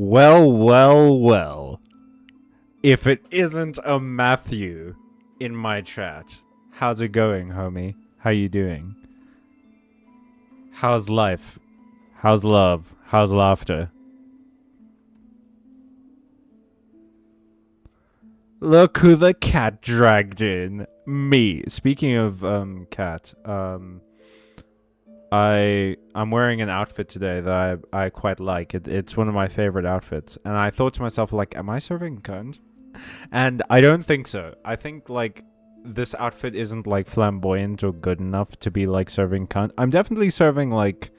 Well, well, well. If it isn't a Matthew in my chat. How's it going, homie? How you doing? How's life? How's love? How's laughter? Look who the cat dragged in. Me. Speaking of cat, I'm wearing an outfit today that I quite like. It's one of my favorite outfits. And I thought to myself, like, am I serving cunt? And I don't think so. I think, like, this outfit isn't, like, flamboyant or good enough to be, like, serving cunt. I'm definitely serving, like,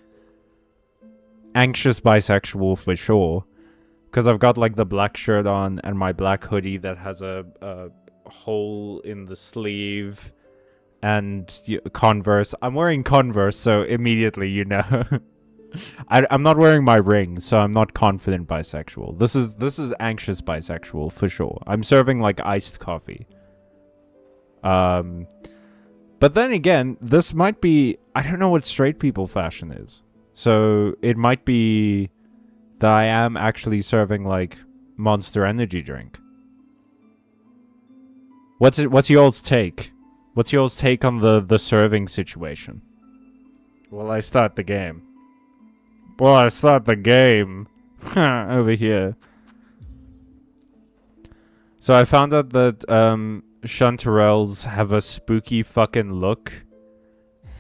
anxious bisexual for sure. Because I've got, like, the black shirt on and my black hoodie that has a hole in the sleeve. And Converse. I'm wearing Converse, so immediately, you know. I'm not wearing my ring, so I'm not confident bisexual. This is anxious bisexual, for sure. I'm serving, like, iced coffee. But then again, this might be... I don't know what straight people fashion is. So, it might be... that I am actually serving, like, Monster Energy drink. What's y'all's take? What's y'all's take on the serving situation? Well, I start the game. Over here. So I found out that chanterelles have a spooky fucking look.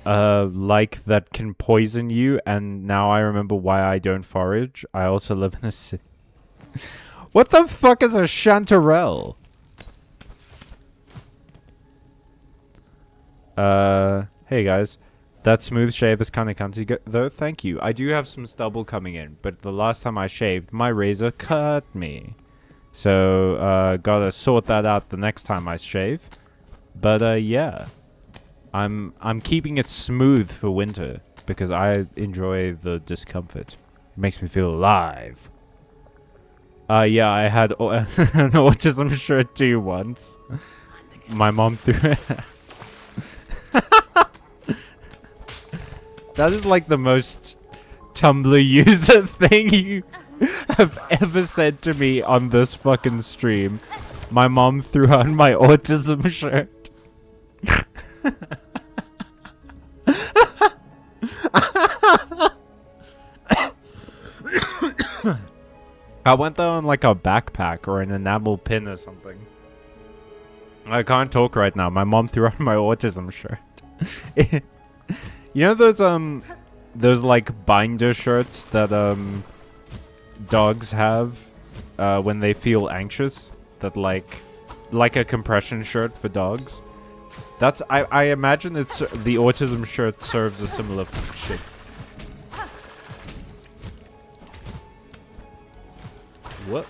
Like that can poison you, and now I remember why I don't forage. I also live in a city. What the fuck is a chanterelle? Hey guys. That smooth shave is kind of cunty, though. Thank you. I do have some stubble coming in, but the last time I shaved, my razor cut me. So, gotta sort that out the next time I shave. But, yeah. I'm keeping it smooth for winter, because I enjoy the discomfort. It makes me feel alive. Yeah, I had an autism shirt too once. My mom threw it. That is like the most Tumblr user thing you have ever said to me on this fucking stream. My mom threw on my autism shirt. I went there on like a backpack or an enamel pin or something. I can't talk right now. My mom threw on my autism shirt. You know those like binder shirts that dogs have when they feel anxious? That like a compression shirt for dogs? That's I imagine it's the autism shirt serves a similar shit. What?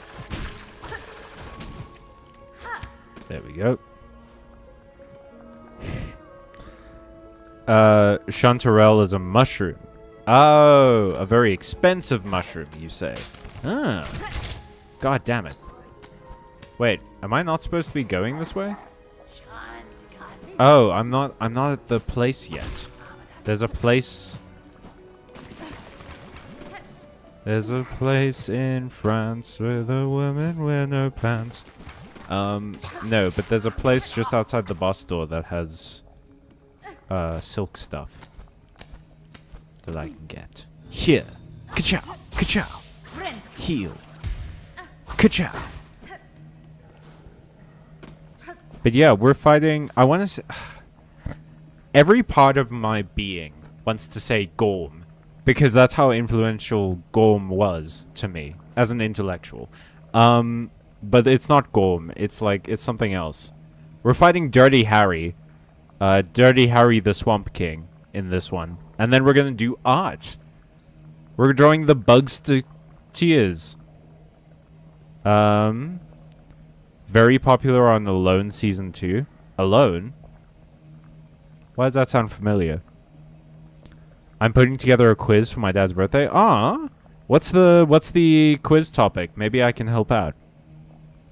There we go. Chanterelle is a mushroom. Oh, a very expensive mushroom, you say. Ah. God damn it. Wait, am I not supposed to be going this way? Oh, I'm not at the place yet. There's a place... There's a place in France where the women wear no pants. No, but there's a place just outside the bus door that has... silk stuff that I can get. Here. Ka-chow. Ka-chow. Heal. Ka-chow. But yeah, we're fighting... I want to say... Every part of my being wants to say Gorm. Because that's how influential Gorm was to me. As an intellectual. But it's not Gorm. It's like... It's something else. We're fighting Dirty Harry. Dirty Harry the Swamp King in this one. And then we're gonna do art. We're drawing the bugs to tears. Very popular on Alone Season 2. Alone? Why does that sound familiar? I'm putting together a quiz for my dad's birthday. Ah, what's the quiz topic? Maybe I can help out.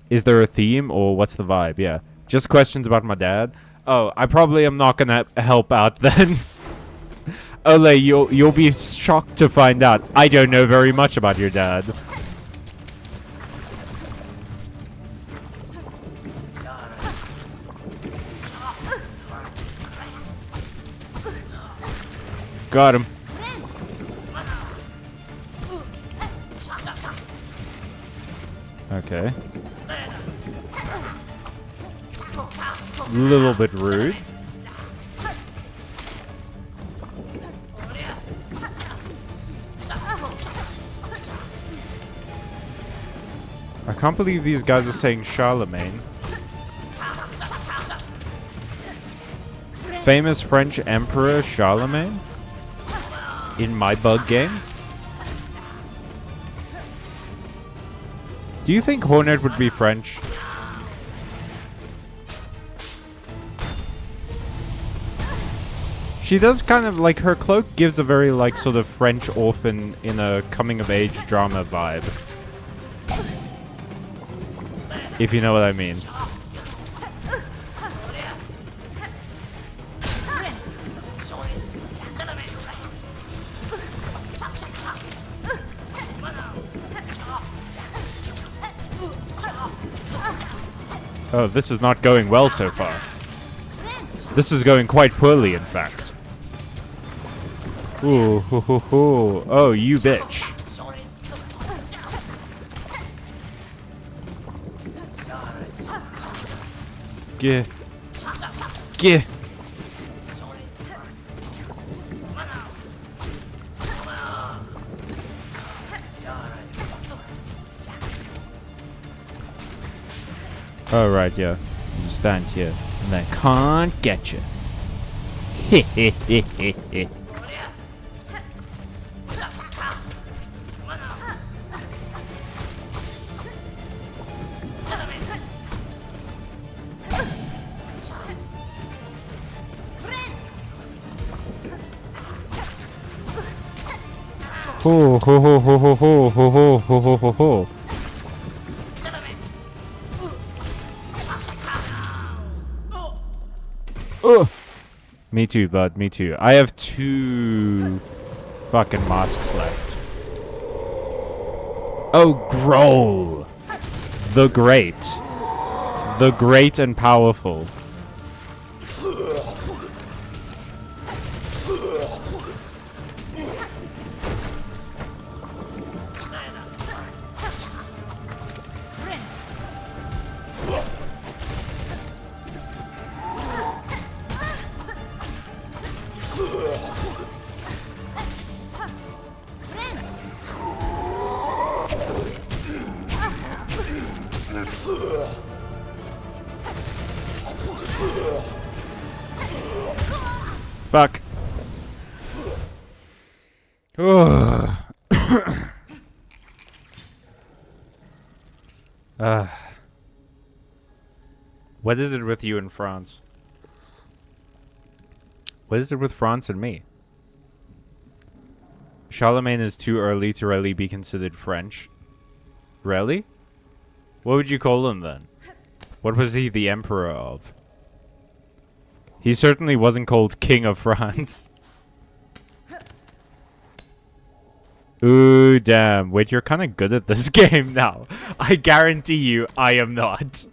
Is there a theme or what's the vibe? Yeah. Just questions about my dad. Oh, I probably am not gonna help out then. Ole, you'll be shocked to find out I don't know very much about your dad. Got him. Okay. Little bit rude. I can't believe these guys are saying Charlemagne. Famous French Emperor Charlemagne? In my bug game? Do you think Hornet would be French? She does kind of, like, her cloak gives a very, like, sort of French orphan in a coming-of-age drama vibe. If you know what I mean. Oh, this is not going well so far. This is going quite poorly, in fact. Ooh, hoo, hoo, hoo. Oh, you bitch. Gah. Gah. Oh, right, yeah. You stand here, and I can't get you. Heh heh heh heh heh. Ho ho ho ho ho ho ho ho ho ho ho. Me too, bud. Me too. I have 2 fucking masks left. Oh, Grohl. The Great. The Great and Powerful. Fuck. What is it with you in France? What is it with France and me? Charlemagne is too early to really be considered French. Really? What would you call him then? What was he the emperor of? He certainly wasn't called King of France. Ooh, damn. Wait, you're kind of good at this game now. I guarantee you I am not.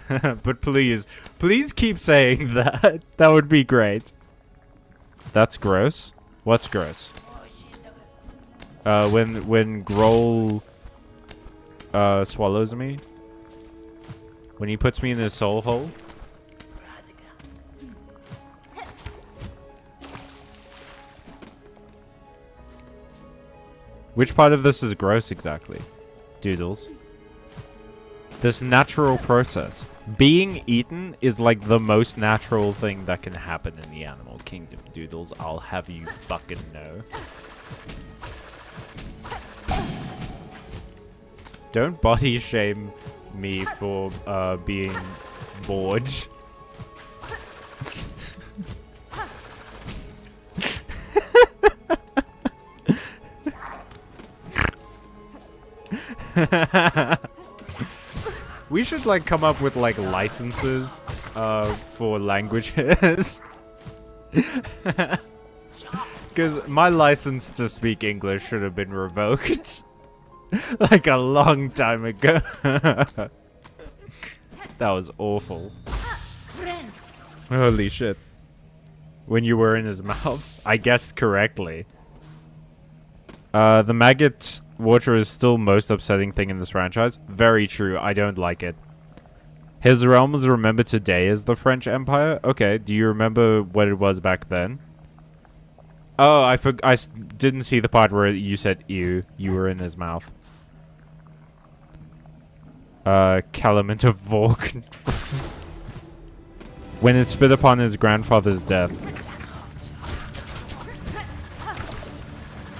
But please, please keep saying that. That would be great. That's gross. What's gross? When Grohl swallows me? When he puts me in his soul hole? Which part of this is gross exactly? Doodles. This natural process. Being eaten is like the most natural thing that can happen in the animal kingdom, Doodles. I'll have you fucking know. Don't body shame me for being bored. We should like come up with like licenses for languages. Because my license to speak English should have been revoked. Like a long time ago. That was awful. Holy shit. when you were in his mouth. I guessed correctly. The maggot water is still most upsetting thing in this franchise. Very true. I don't like it. His realm is remembered today as the French Empire. Okay, do you remember what it was back then? Oh, I didn't see the part where you said ew. You were in his mouth. Calumet of Vork. When it spit upon his grandfather's death.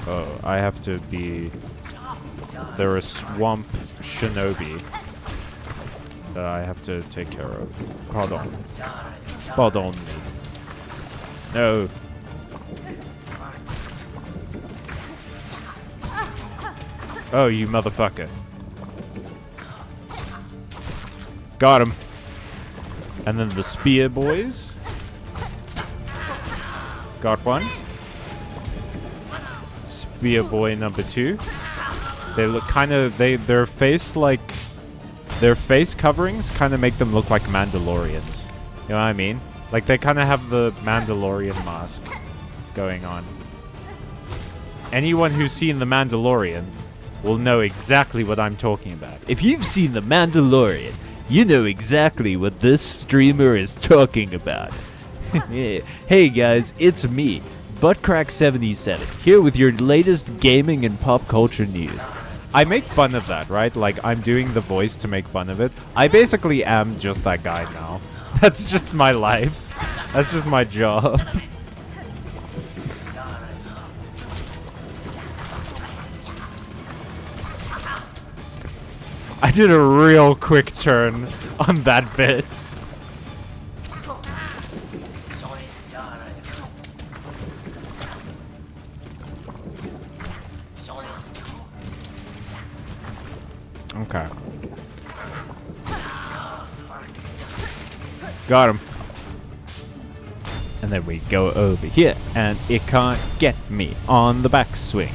Oh, I have to be... They're a swamp shinobi that I have to take care of. Pardon. Pardon me. No. Oh, you motherfucker. Got him. And then the spear boys. Got one. Spear boy number 2. They look kind of... Their face, like... Their face coverings kind of make them look like Mandalorians. You know what I mean? Like, they kind of have the Mandalorian mask going on. Anyone who's seen The Mandalorian will know exactly what I'm talking about. If you've seen The Mandalorian, you know exactly what this streamer is talking about. Yeah. Hey guys, it's me, Buttcrack77, here with your latest gaming and pop culture news. I make fun of that, right? Like, I'm doing the voice to make fun of it. I basically am just that guy now. That's just my life. That's just my job. I did a real quick turn on that bit. Okay. Got him. And then we go over here, and it can't get me on the backswing.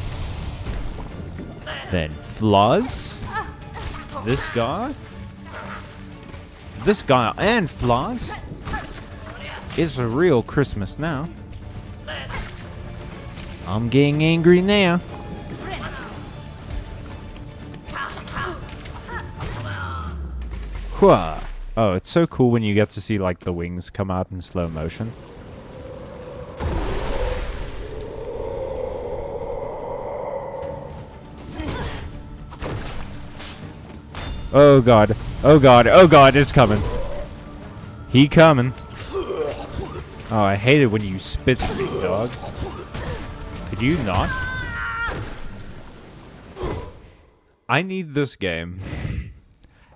Then Flaws. This guy and Flaws. It's a real Christmas now. I'm getting angry now. Whoa. Oh, it's so cool when you get to see, like, the wings come out in slow motion. Oh god. Oh god. Oh god, it's coming. He coming. Oh, I hate it when you spit at me, dog. Could you not? I need this game.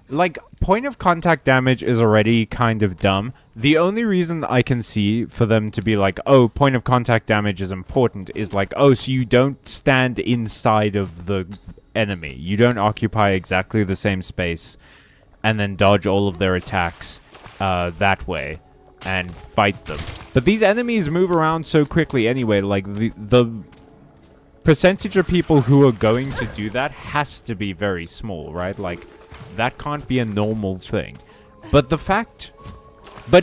Like, point of contact damage is already kind of dumb. The only reason I can see for them to be like, oh, point of contact damage is important is like, oh, so you don't stand inside of the enemy. You don't occupy exactly the same space and then dodge all of their attacks that way and fight them. But these enemies move around so quickly anyway, like the percentage of people who are going to do that has to be very small, right? Like, that can't be a normal thing. But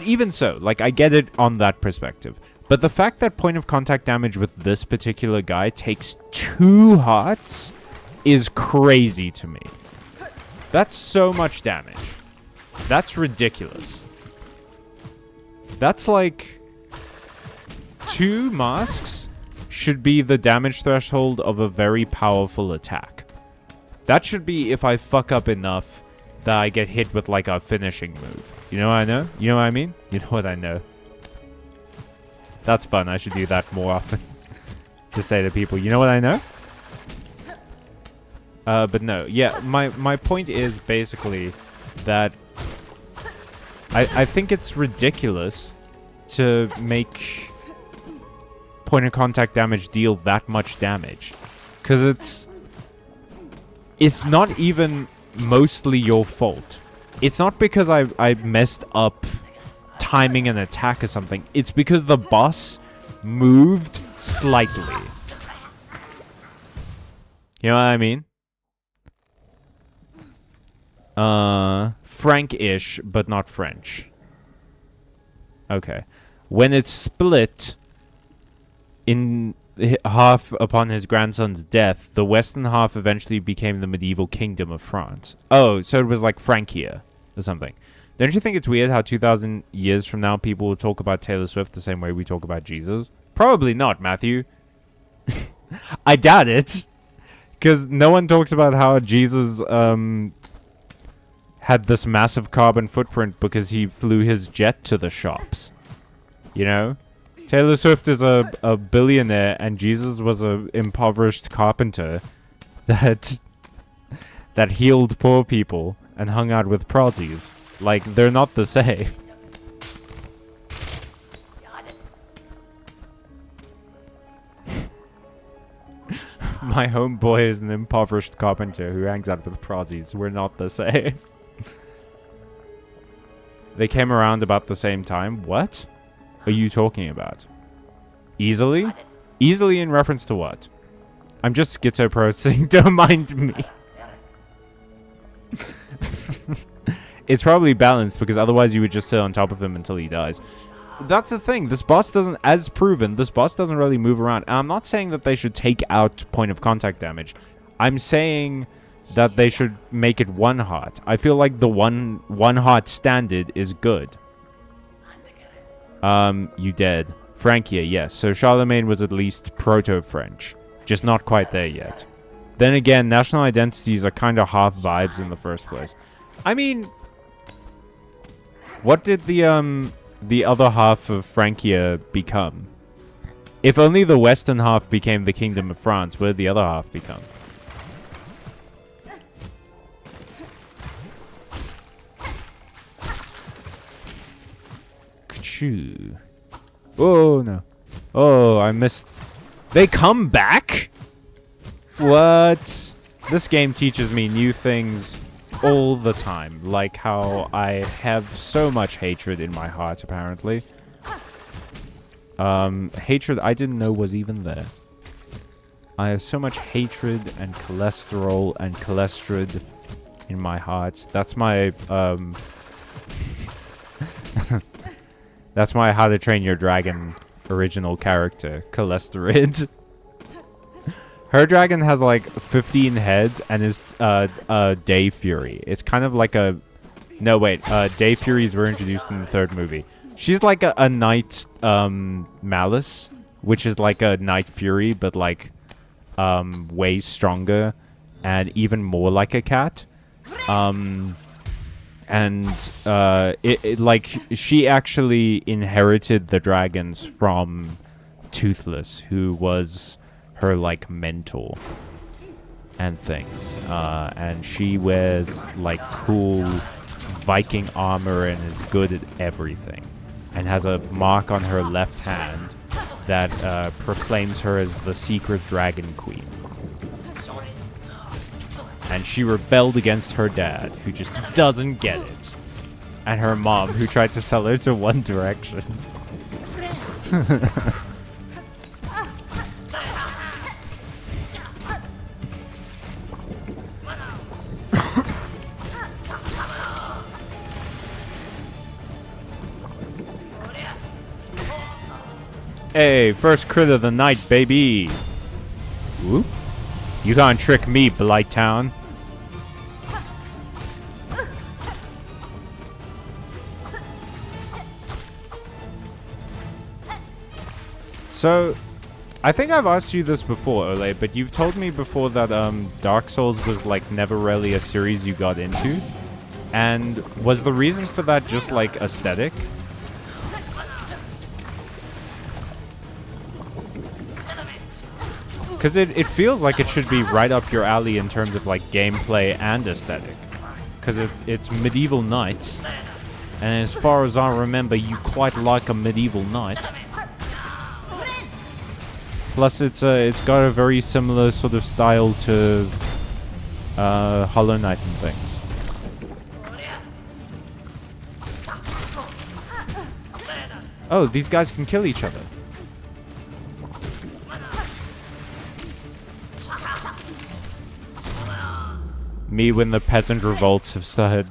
even so, like, I get it on that perspective. But the fact that point of contact damage with this particular guy takes 2 hearts is crazy to me. That's so much damage. That's ridiculous. That's like 2 masks should be the damage threshold of a very powerful attack. That should be if I fuck up enough that I get hit with like a finishing move. You know what I know? You know what I mean? You know what I know. That's fun. I should do that more often. To say to people, you know what I know? But no. Yeah, my point is basically that I think it's ridiculous to make point of contact damage deal that much damage. Because it's not even mostly your fault. It's not because I messed up timing an attack or something. It's because the boss moved slightly. You know what I mean? Frank-ish, but not French. Okay. When it split in half upon his grandson's death, the western half eventually became the medieval kingdom of France. Oh, so it was like Francia or something. Don't you think it's weird how 2,000 years from now people will talk about Taylor Swift the same way we talk about Jesus? Probably not, Matthew. I doubt it. Because no one talks about how Jesus had this massive carbon footprint because he flew his jet to the shops. You know? Taylor Swift is a billionaire and Jesus was a impoverished carpenter that healed poor people and hung out with prodigies. Like, they're not the same. My homeboy is an impoverished carpenter who hangs out with prodigies. We're not the same. They came around about the same time. What are you talking about? Easily? Easily in reference to what? I'm just schizoprosing. Don't mind me. It's probably balanced because otherwise you would just sit on top of him until he dies. That's the thing. This boss doesn't, as proven, this boss doesn't really move around. And I'm not saying that they should take out point of contact damage. I'm saying that they should make it one heart. I feel like the one heart standard is good. You dead. Francia, yes. So Charlemagne was at least proto-French. Just not quite there yet. Then again, national identities are kind of half vibes in the first place. I mean, what did the other half of Francia become? If only the western half became the Kingdom of France, where did the other half become? Kachoo. Oh, no. Oh, I missed. They come back? What? This game teaches me new things all the time. Like how I have so much hatred in my heart, apparently. Hatred I didn't know was even there. I have so much hatred and cholesterol and cholesterol in my heart. That's my, that's my How to Train Your Dragon original character, Cholesterol. Her dragon has like 15 heads and is Day Fury. It's kind of like a... No, wait. Day Furies were introduced in the third movie. She's like a Knight Malice, which is like a Knight Fury, but like way stronger and even more like a cat. Like she actually inherited the dragons from Toothless, who was her like mentor and things, and she wears like cool Viking armor and is good at everything, and has a mark on her left hand that proclaims her as the secret dragon queen. And she rebelled against her dad, who just doesn't get it, and her mom, who tried to sell her to One Direction. Hey, first crit of the night, baby. Whoop. You can't trick me, Blight Town. So, I think I've asked you this before, Ole, but you've told me before that Dark Souls was like never really a series you got into. And was the reason for that just like aesthetic? Because it feels like it should be right up your alley in terms of like gameplay and aesthetic. Because it's medieval knights. And as far as I remember, you quite like a medieval knight. Plus it's got a very similar sort of style to Hollow Knight and things. Oh, these guys can kill each other. Me when the peasant revolts have started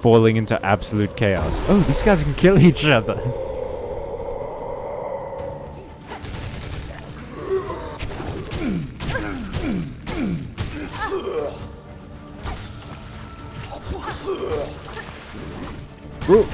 falling into absolute chaos. Oh, these guys can kill each other. Ooh.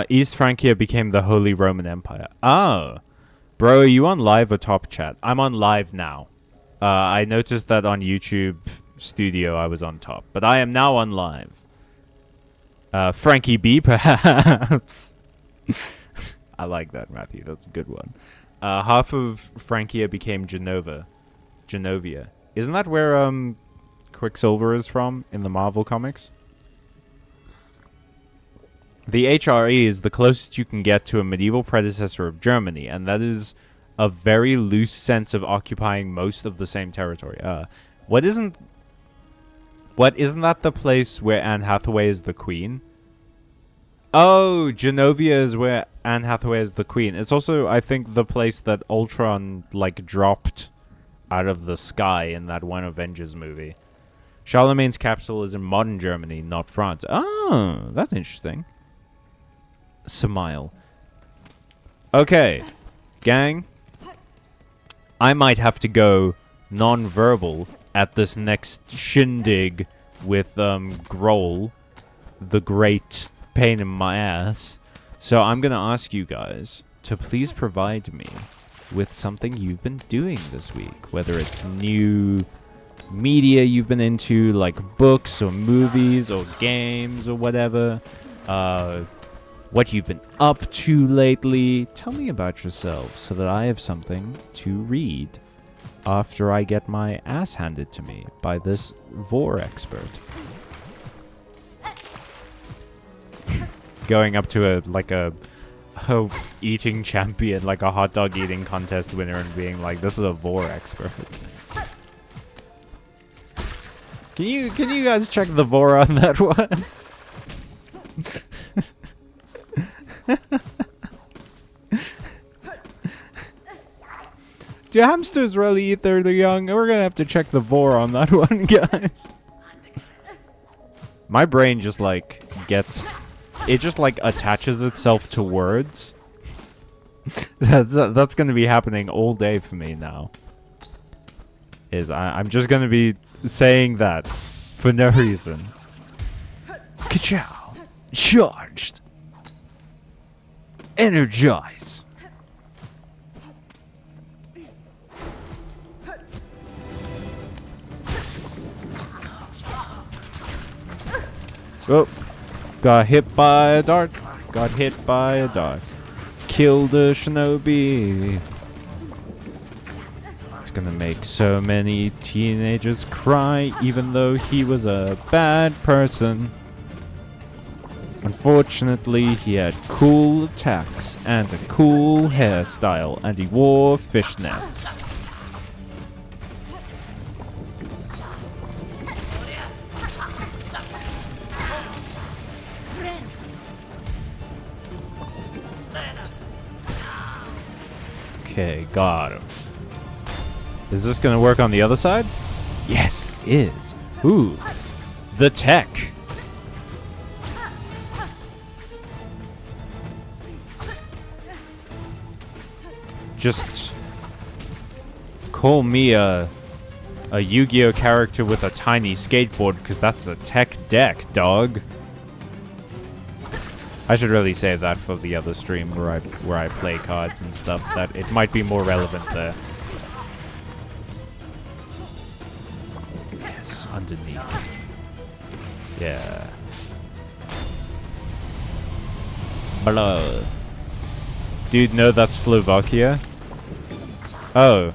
East Francia became the Holy Roman Empire. Oh. Bro, are you on live or top chat? I'm on live now. I noticed that on YouTube Studio I was on top. But I am now on live. Frankie B, perhaps? I like that, Matthew. That's a good one. Half of Francia became Genovia. Isn't that where Quicksilver is from in the Marvel comics? The HRE is the closest you can get to a medieval predecessor of Germany, and that is a very loose sense of occupying most of the same territory. Isn't that the place where Anne Hathaway is the queen? Oh, Genovia is where Anne Hathaway is the queen. It's also, I think, the place that Ultron, like, dropped out of the sky in that one Avengers movie. Charlemagne's capital is in modern Germany, not France. Oh, that's interesting. Smile. Okay, gang. I might have to go non-verbal at this next shindig with Grohl, the great pain in my ass. So I'm gonna ask you guys to please provide me with something you've been doing this week, whether it's new media you've been into, like books or movies or games or whatever. What you've been up to lately. Tell me about yourself so that I have something to read after I get my ass handed to me by this vor expert. Going up to a eating champion, like a hot dog eating contest winner, and being like, this is a vor expert. Can you guys check the vor on that one? Do hamsters really eat their young? We're gonna have to check the vor on that one, guys. My brain just like attaches itself to words. That's gonna be happening all day for me now. I'm just gonna be saying that for no reason. Ka-chow! Charged! Energize! Oh, got hit by a dart. Got hit by a dart. Killed a shinobi. It's gonna make so many teenagers cry, even though he was a bad person. Unfortunately, he had cool attacks and a cool hairstyle, and he wore fishnets. Okay, got him. Is this gonna work on the other side? Yes, it is. Ooh, the tech. Just call me a Yu-Gi-Oh character with a tiny skateboard, because that's a tech deck, dog. I should really save that for the other stream where I play cards and stuff. That it might be more relevant there. Yes, underneath. Yeah. Blood. Dude, no, that's Slovakia. Oh.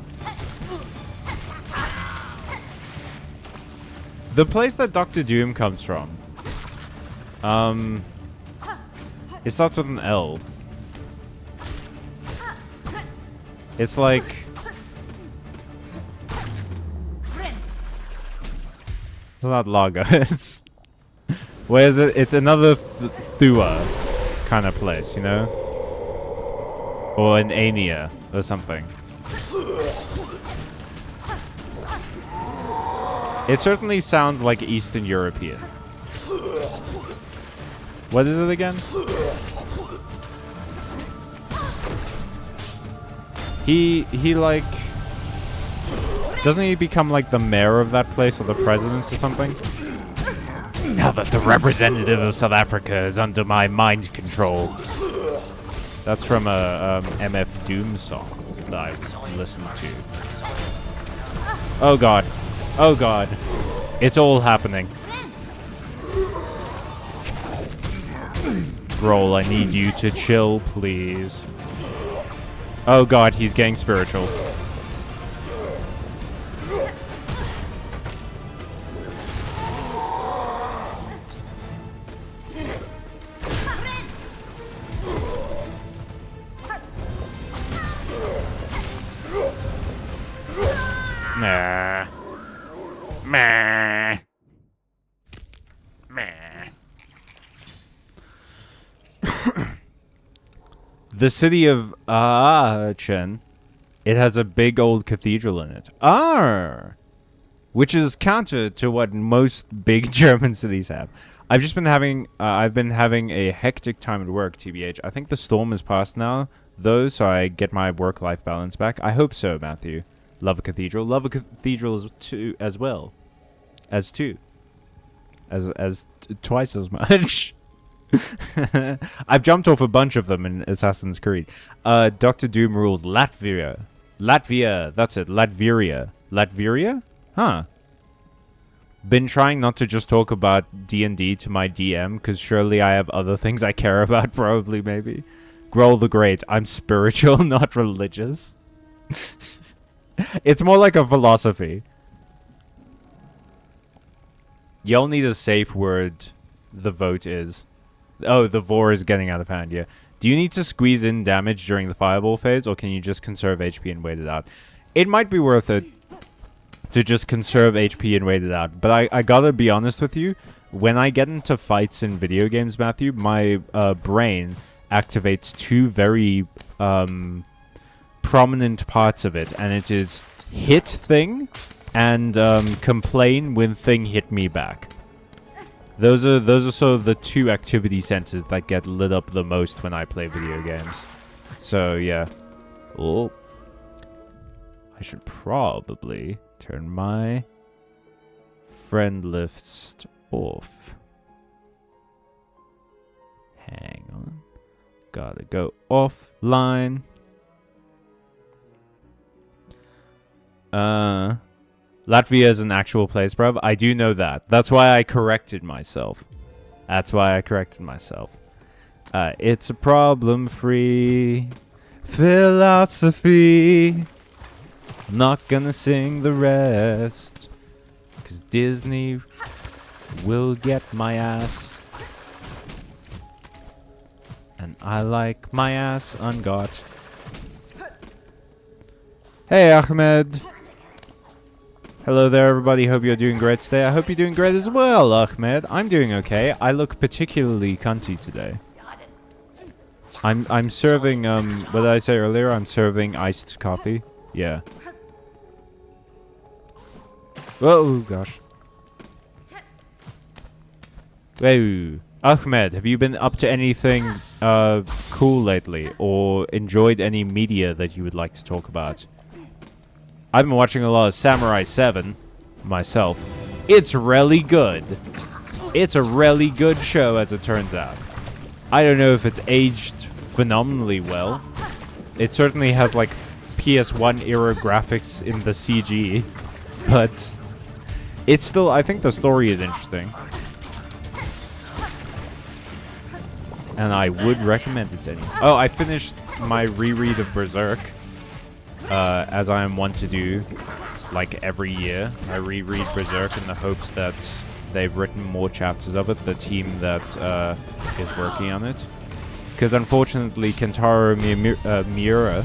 The place that Dr. Doom comes from. It starts with an L. It's like... It's not Lagos. Where is it? It's another Thua kind of place, you know? Or an Ania or something. It certainly sounds like Eastern European. What is it again? He like... Doesn't he become like the mayor of that place or the president or something? Now that the representative of South Africa is under my mind control. That's from a MF Doom song that I've listened to. Oh god. Oh god. It's all happening. Roll, I need you to chill, please. Oh god, he's getting spiritual. Nah. Meh. Meh. The city of Aachen, it has a big old cathedral in it. Which is counter to what most big German cities have. I've been having a hectic time at work, TBH. I think the storm is past now, though, so I get my work-life balance back. I hope so, Matthew. Love a cathedral. Love a cathedral as well. As twice as much. I've jumped off a bunch of them in Assassin's Creed. Dr. Doom rules Latvia. Latvia. That's it. Latveria. Latveria? Huh. Been trying not to just talk about D&D to my DM, because surely I have other things I care about, probably, maybe. Grohl the Great. I'm spiritual, not religious. It's more like a philosophy. You'll need a safe word. The vote is. Oh, the vor is getting out of hand, yeah. Do you need to squeeze in damage during the fireball phase, or can you just conserve HP and wait it out? It might be worth it to just conserve HP and wait it out, but I gotta be honest with you. When I get into fights in video games, Matthew, my brain activates two very prominent parts of it, and it is hit thing and complain when thing hit me back. Those are sort of the two activity centers that get lit up the most when I play video games. So yeah. Oh, I should probably turn my friend list off. Hang on. Gotta go offline. Latvia is an actual place, bruv. I do know that. That's why I corrected myself. It's a problem-free philosophy. I'm not gonna sing the rest, 'cause Disney will get my ass. And I like my ass ungot. Hey, Ahmed. Hello there, everybody. Hope you're doing great today. I hope you're doing great as well, Ahmed. I'm doing okay. I look particularly cunty today. I'm serving, what did I say earlier? I'm serving iced coffee. Yeah. Oh, gosh. Whoa. Ahmed, have you been up to anything cool lately? Or enjoyed any media that you would like to talk about? I've been watching a lot of Samurai 7 myself. It's really good. It's a really good show, as it turns out. I don't know if it's aged phenomenally well. It certainly has, like, PS1 era graphics in the CG. But it's still, I think the story is interesting. And I would recommend it to anyone. Oh, I finished my reread of Berserk. As I am wont to do, like, every year. I reread Berserk in the hopes that they've written more chapters of it, the team that is working on it. Because unfortunately, Kentaro Miura,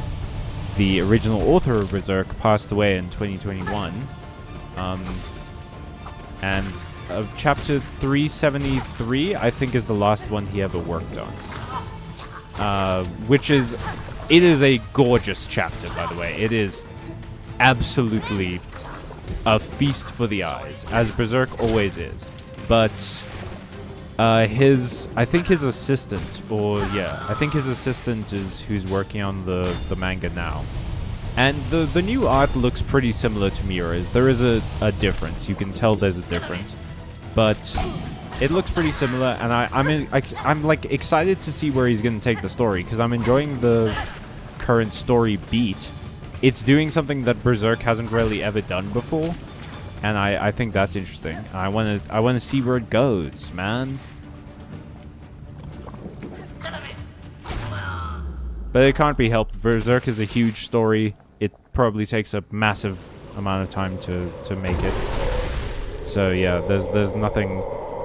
the original author of Berserk, passed away in 2021. And chapter 373, I think, is the last one he ever worked on. It is a gorgeous chapter, by the way. It is absolutely a feast for the eyes, as Berserk always is. But I think his assistant, is who's working on the manga now. And the new art looks pretty similar to Miura's. There is a difference. You can tell there's a difference. But it looks pretty similar, and I'm like excited to see where he's going to take the story, because I'm enjoying the current story beat. It's doing something that Berserk hasn't really ever done before, and I think that's interesting. I want to see where it goes, man. But it can't be helped. Berserk is a huge story. It probably takes a massive amount of time to make it. So yeah, there's nothing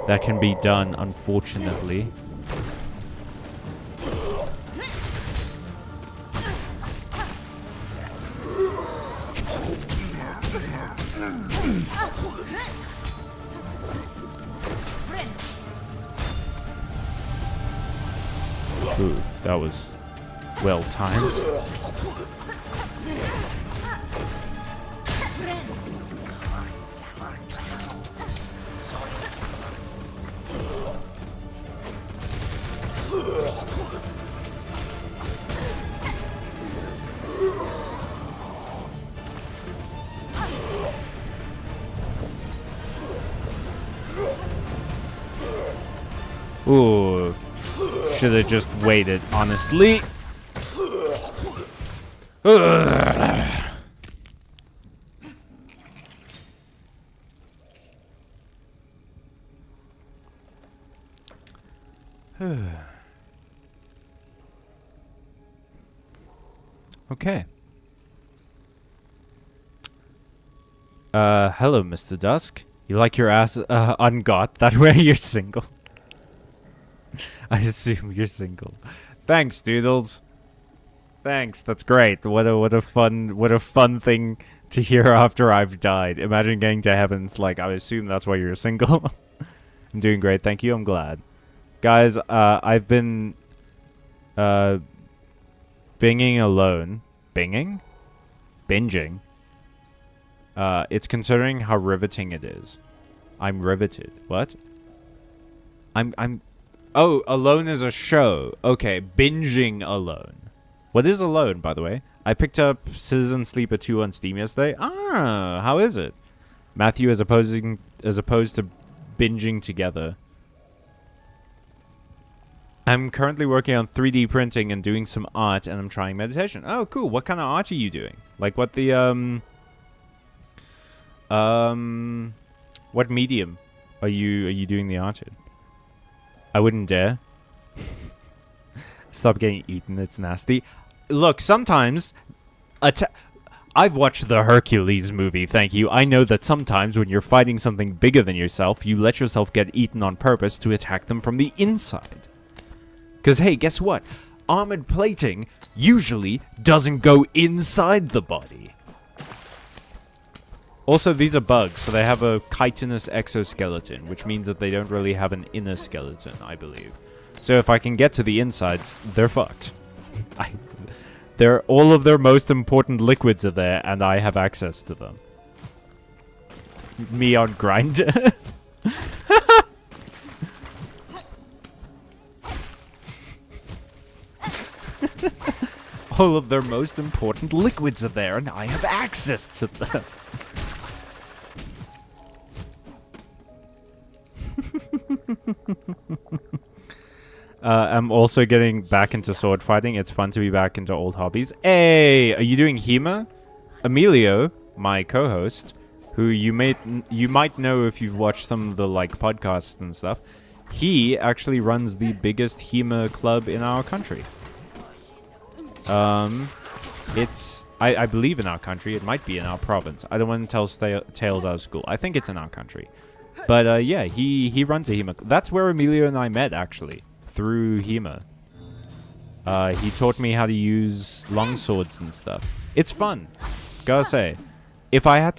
that can be done, unfortunately. Ooh, that was well timed. Ooh, should have just waited, honestly. Okay. Hello, Mr. Dusk. You like your ass ungot? That way you're single. I assume you're single. Thanks, Doodles. Thanks, that's great. What a fun thing to hear after I've died. Imagine getting to heaven. It's like, I assume that's why you're single. I'm doing great, thank you. I'm glad. Guys, I've been binging alone. Binging? Binging. It's considering how riveting it is. I'm riveted. What? Oh, Alone is a show. Okay, binging Alone. What is Alone, by the way? I picked up Citizen Sleeper 2 on Steam yesterday. Ah, how is it? Matthew, as opposed to binging together. I'm currently working on 3D printing and doing some art, and I'm trying meditation. Oh, cool. What kind of art are you doing? Like, what the, what medium are you doing the art in? I wouldn't dare. Stop getting eaten, it's nasty. Look, sometimes... I've watched the Hercules movie, thank you. I know that sometimes when you're fighting something bigger than yourself, you let yourself get eaten on purpose to attack them from the inside. Because, hey, guess what? Armored plating usually doesn't go inside the body. Also, these are bugs, so they have a chitinous exoskeleton, which means that they don't really have an inner skeleton, I believe. So if I can get to the insides, they're fucked. All of their most important liquids are there, and I have access to them. Me on Grindr. All of their most important liquids are there, and I have access to them. I'm also getting back into sword fighting. It's fun to be back into old hobbies. Hey, are you doing HEMA? Emilio, my co-host, who you might know if you've watched some of the like podcasts and stuff, he actually runs the biggest HEMA club in our country. It's I believe in our country. It might be in our province. I don't want to tell tales out of school. I think it's in our country. But yeah, he runs a HEMA. That's where Emilio and I met, actually, through HEMA. He taught me how to use longswords and stuff. It's fun, gotta say. if I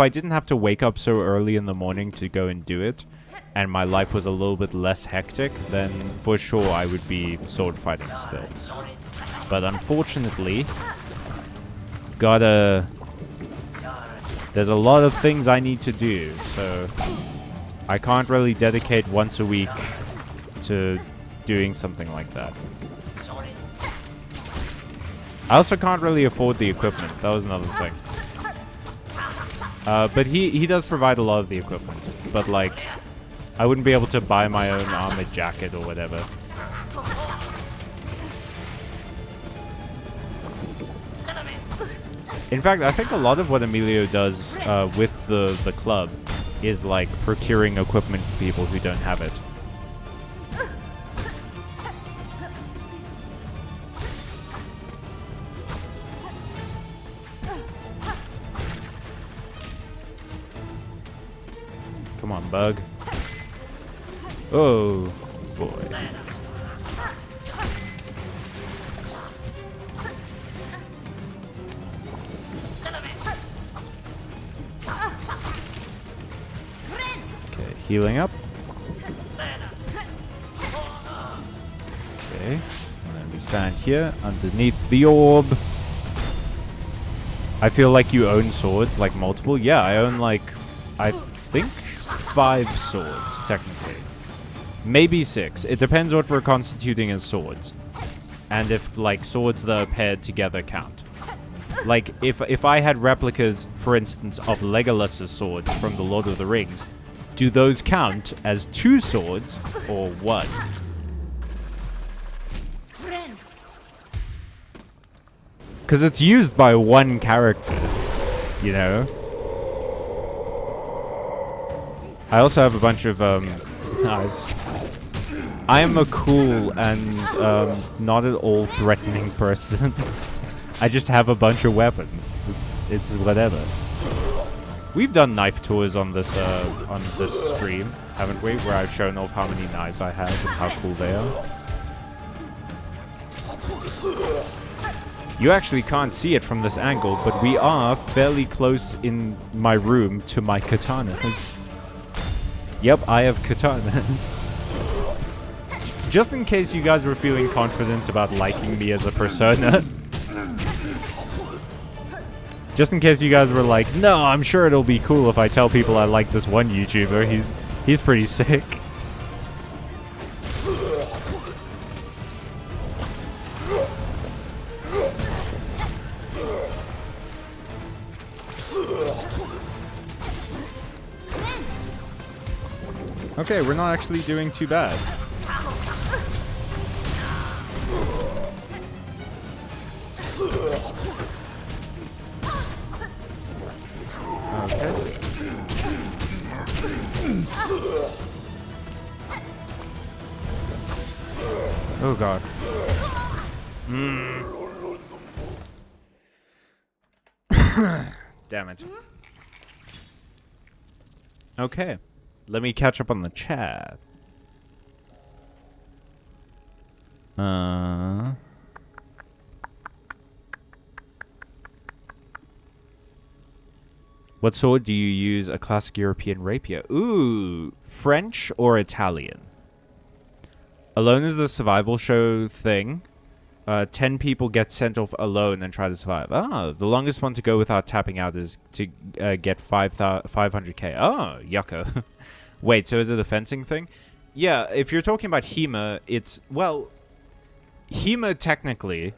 didn't have to wake up so early in the morning to go and do it, and my life was a little bit less hectic, then for sure I would be sword fighting still. But unfortunately, there's a lot of things I need to do, so I can't really dedicate once a week to doing something like that. I also can't really afford the equipment. That was another thing. But he does provide a lot of the equipment. But, like, I wouldn't be able to buy my own armored jacket or whatever. In fact, I think a lot of what Emilio does with the club is, like, procuring equipment for people who don't have it. Come on, bug. Oh, boy. Okay, healing up. Okay, and then we stand here underneath the orb. I feel like you own swords, like multiple. Yeah, I own, like, I think 5 swords, technically. Maybe 6. It depends what we're constituting as swords. And if, like, swords that are paired together count. Like, if I had replicas, for instance, of Legolas's swords from the Lord of the Rings, do those count as 2 swords or 1? Because it's used by 1 character, you know? I also have a bunch of knives. I am a cool and not at all threatening person. I just have a bunch of weapons. It's whatever. We've done knife tours on this stream, haven't we? Where I've shown off how many knives I have and how cool they are. You actually can't see it from this angle, but we are fairly close in my room to my katanas. Yep, I have katanas. Just in case you guys were feeling confident about liking me as a persona. Just in case you guys were like, no, I'm sure it'll be cool if I tell people I like this one YouTuber. He's pretty sick. Okay, we're not actually doing too bad. Okay. Oh god. Damn it. Okay. Let me catch up on the chat. What sword do you use? A classic European rapier. Ooh, French or Italian? Alone is the survival show thing. 10 people get sent off alone and try to survive. Ah, the longest one to go without tapping out is to get 500k. Oh, yucko. Wait, so is it a fencing thing? Yeah, if you're talking about HEMA, it's... Well, HEMA technically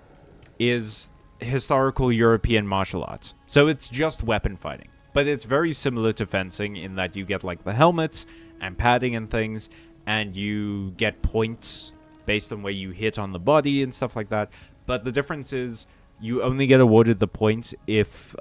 is historical European martial arts. So it's just weapon fighting. But it's very similar to fencing in that you get, like, the helmets and padding and things, and you get points based on where you hit on the body and stuff like that. But the difference is you only get awarded the points if...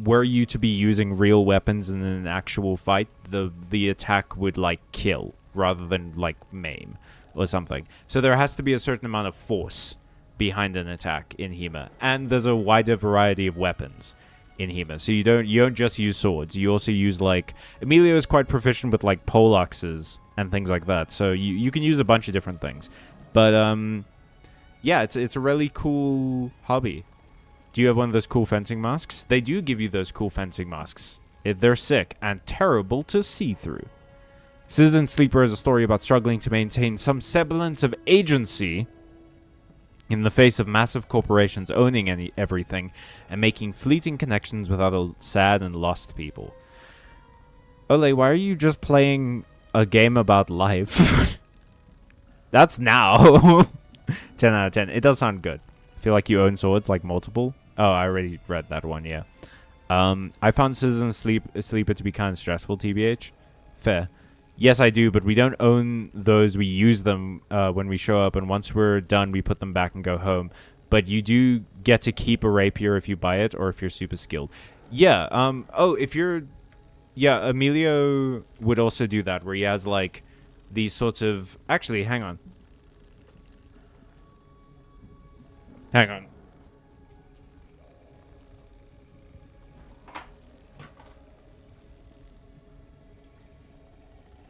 were you to be using real weapons in an actual fight, the attack would, like, kill rather than, like, maim or something. So there has to be a certain amount of force behind an attack in HEMA. And there's a wider variety of weapons in HEMA. So you don't just use swords. You also use, like... Emilio is quite proficient with, like, poleaxes and things like that. So you can use a bunch of different things. But, yeah, it's a really cool hobby. Do you have one of those cool fencing masks? They do give you those cool fencing masks. They're sick and terrible to see through. Citizen Sleeper is a story about struggling to maintain some semblance of agency in the face of massive corporations owning everything and making fleeting connections with other sad and lost people. Ole, why are you just playing a game about life? That's now. 10 out of 10. It does sound good. I feel like you own swords, like multiple. Oh, I already read that one, yeah. I found Citizen Sleeper to be kind of stressful, TBH. Fair. Yes, I do, but we don't own those. We use them when we show up, and once we're done, we put them back and go home. But you do get to keep a rapier if you buy it, or if you're super skilled. Yeah, oh, if you're... Yeah, Emilio would also do that, where he has, like, these sorts of... Actually, hang on. Hang on.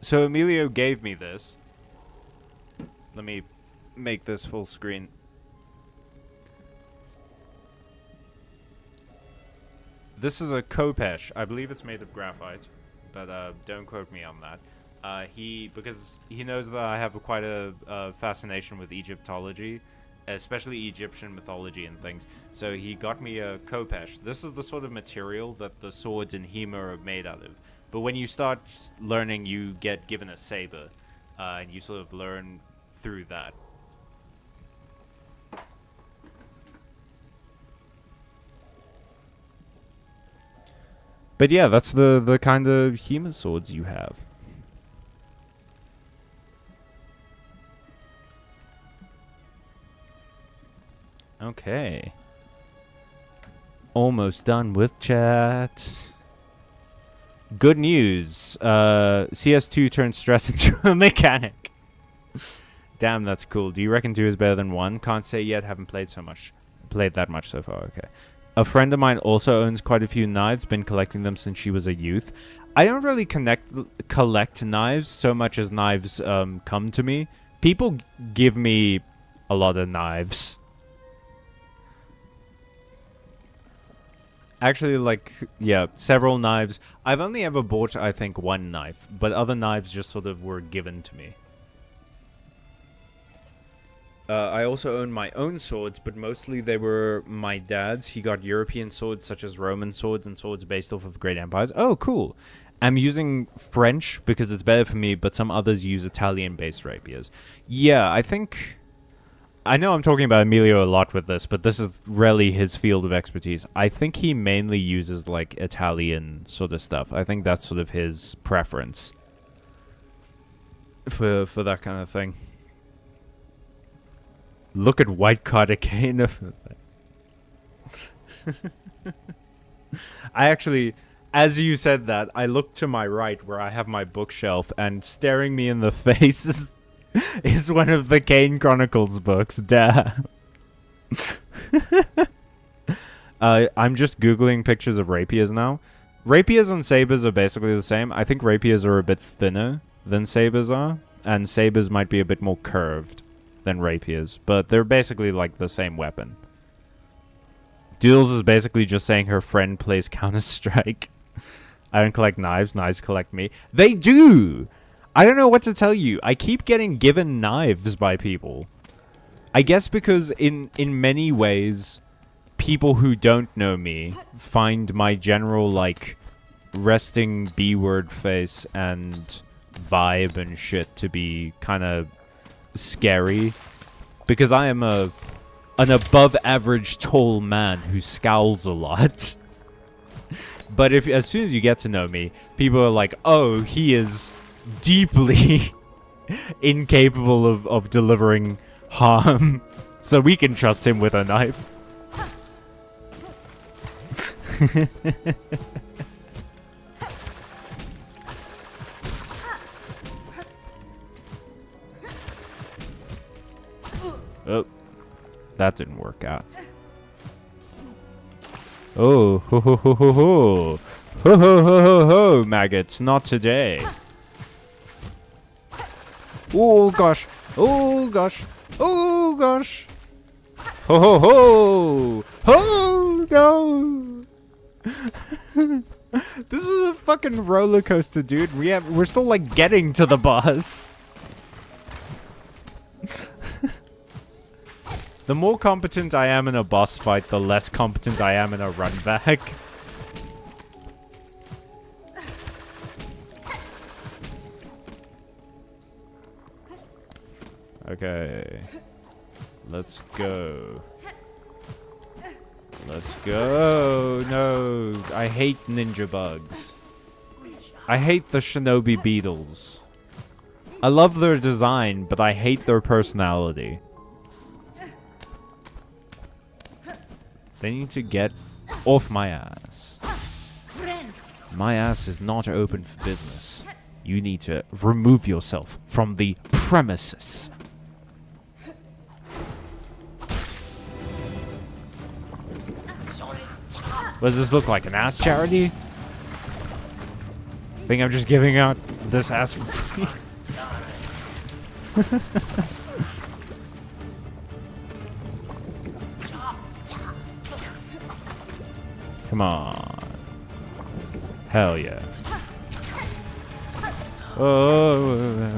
So Emilio gave me this. Let me make this full screen. This is a Kopesh. I believe it's made of graphite, but don't quote me on that. Because he knows that I have quite a fascination with Egyptology, especially Egyptian mythology and things. So he got me a Kopesh. This is the sort of material that the swords in Hema are made out of. But when you start learning, you get given a saber, and you sort of learn through that. But yeah, that's the kind of Hema swords you have. Okay. Almost done with chat. Good news. CS2 turns stress into a mechanic. Damn, that's cool. Do you reckon 2 is better than 1? Can't say yet. Haven't played that much so far. Okay. A friend of mine also owns quite a few knives. Been collecting them since she was a youth. I don't really collect knives so much as knives come to me. People give me a lot of knives. Actually, like, yeah, several knives. I've only ever bought, I think, 1 knife, but other knives just sort of were given to me. I also own my own swords, but mostly they were my dad's. He got European swords, such as Roman swords and swords based off of great empires. Oh, cool. I'm using French because it's better for me, but some others use Italian-based rapiers. Yeah, I think... I know I'm talking about Emilio a lot with this, but this is really his field of expertise. I think he mainly uses, like, Italian sort of stuff. I think that's sort of his preference for that kind of thing. Look at white cardigan. I actually, as you said that, I looked to my right where I have my bookshelf, and staring me in the face is one of the Kane Chronicles books. Damn. I'm just Googling pictures of rapiers now. Rapiers and sabers are basically the same. I think rapiers are a bit thinner than sabers are, and sabers might be a bit more curved than rapiers, but they're basically like the same weapon. Doodles is basically just saying her friend plays Counter-Strike. I don't collect knives, knives collect me. They do! I don't know what to tell you. I keep getting given knives by people. I guess because in many ways, people who don't know me find my general, like, resting B-word face and vibe and shit to be kind of scary, because I am an above average tall man who scowls a lot. But as soon as you get to know me, people are like, oh, he is deeply incapable of delivering harm, so we can trust him with a knife. Oh, that didn't work out. Oh, ho ho ho ho ho. Ho ho ho ho ho, maggots, not today. Oh gosh, oh gosh, oh gosh. Ho ho ho! Ho! No. This was a fucking roller coaster, dude. We're still like getting to the boss. The more competent I am in a boss fight, the less competent I am in a run back. Okay. Let's go. Let's go. No, I hate ninja bugs. I hate the shinobi beetles. I love their design, but I hate their personality. They need to get off my ass. My ass is not open for business. You need to remove yourself from the premises. What does this look like? An ass charity? Think I'm just giving out this ass for free? Come on. Hell yeah. Oh.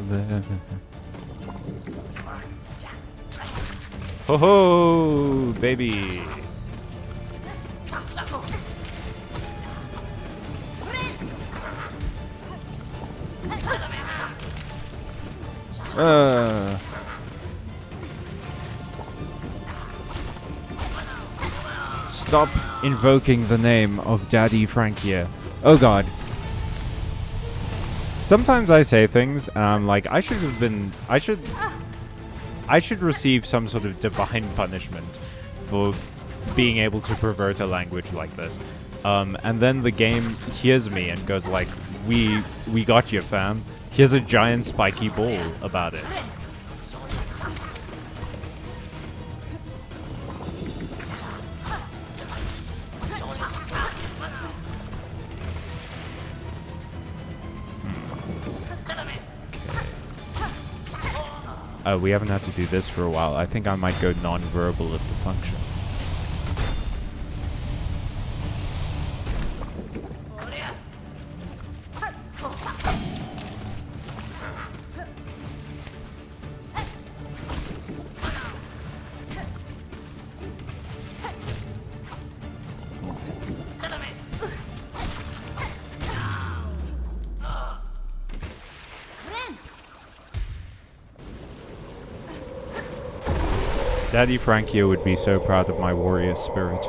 Ho ho, baby. Stop invoking the name of Daddy Frankia. Oh god. Sometimes I say things and I'm like, I should receive some sort of divine punishment for being able to pervert a language like this. And then the game hears me and goes like, we got you, fam. Here's a giant spiky ball about it. Oh, we haven't had to do this for a while. I think I might go non-verbal at the function. Daddy Frankia would be so proud of my warrior spirit.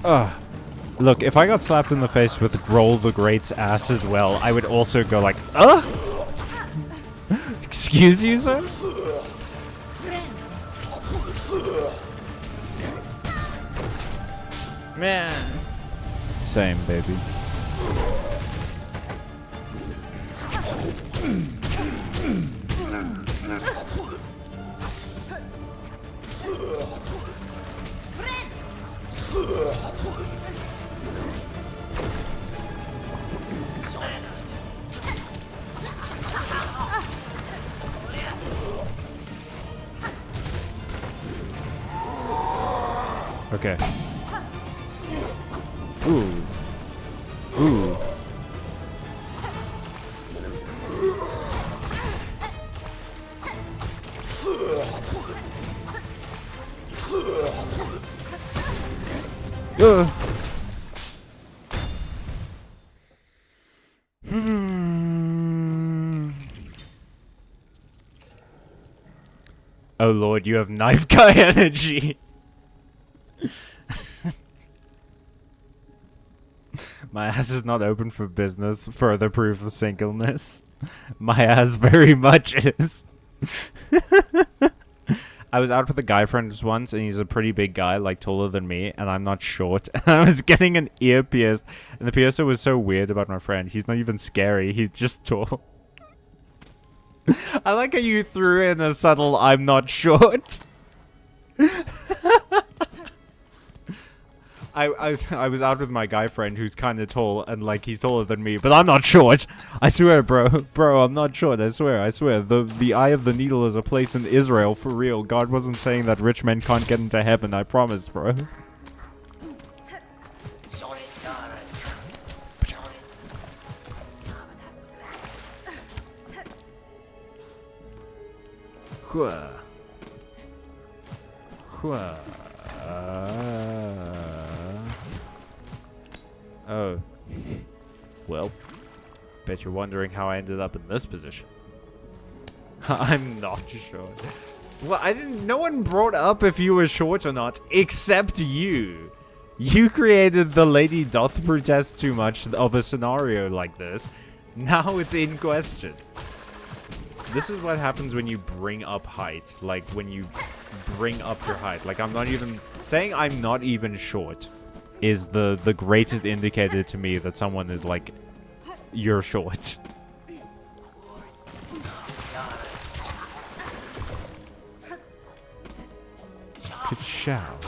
Ugh. Look, if I got slapped in the face with Groll the Great's ass as well, I would also go like, ugh? Excuse you, sir? Man. Same, baby. Okay. Ooh. Ooh. Oh lord, you have knife guy energy. My ass is not open for business. Further proof of singleness. My ass very much is. I was out with a guy friend once, and he's a pretty big guy, like taller than me, and I'm not short. And I was getting an ear pierced, and the piercer was so weird about my friend. He's not even scary. He's just tall. I like how you threw in a subtle "I'm not short." I was out with my guy friend who's kind of tall, and like he's taller than me, but I'm not short. I swear, bro. Bro, I'm not short. I swear. The eye of the needle is a place in Israel for real. God wasn't saying that rich men can't get into heaven. I promise, bro. Oh. Well, bet you're wondering how I ended up in this position. I'm not sure. Well, no one brought up if you were short or not, except you. You created the lady doth protest too much of a scenario like this. Now it's in question. This is what happens when you bring up height. Like, when you bring up your height. Like, I'm not even... Saying I'm not even short is the greatest indicator to me that someone is like, you're short. Good shout.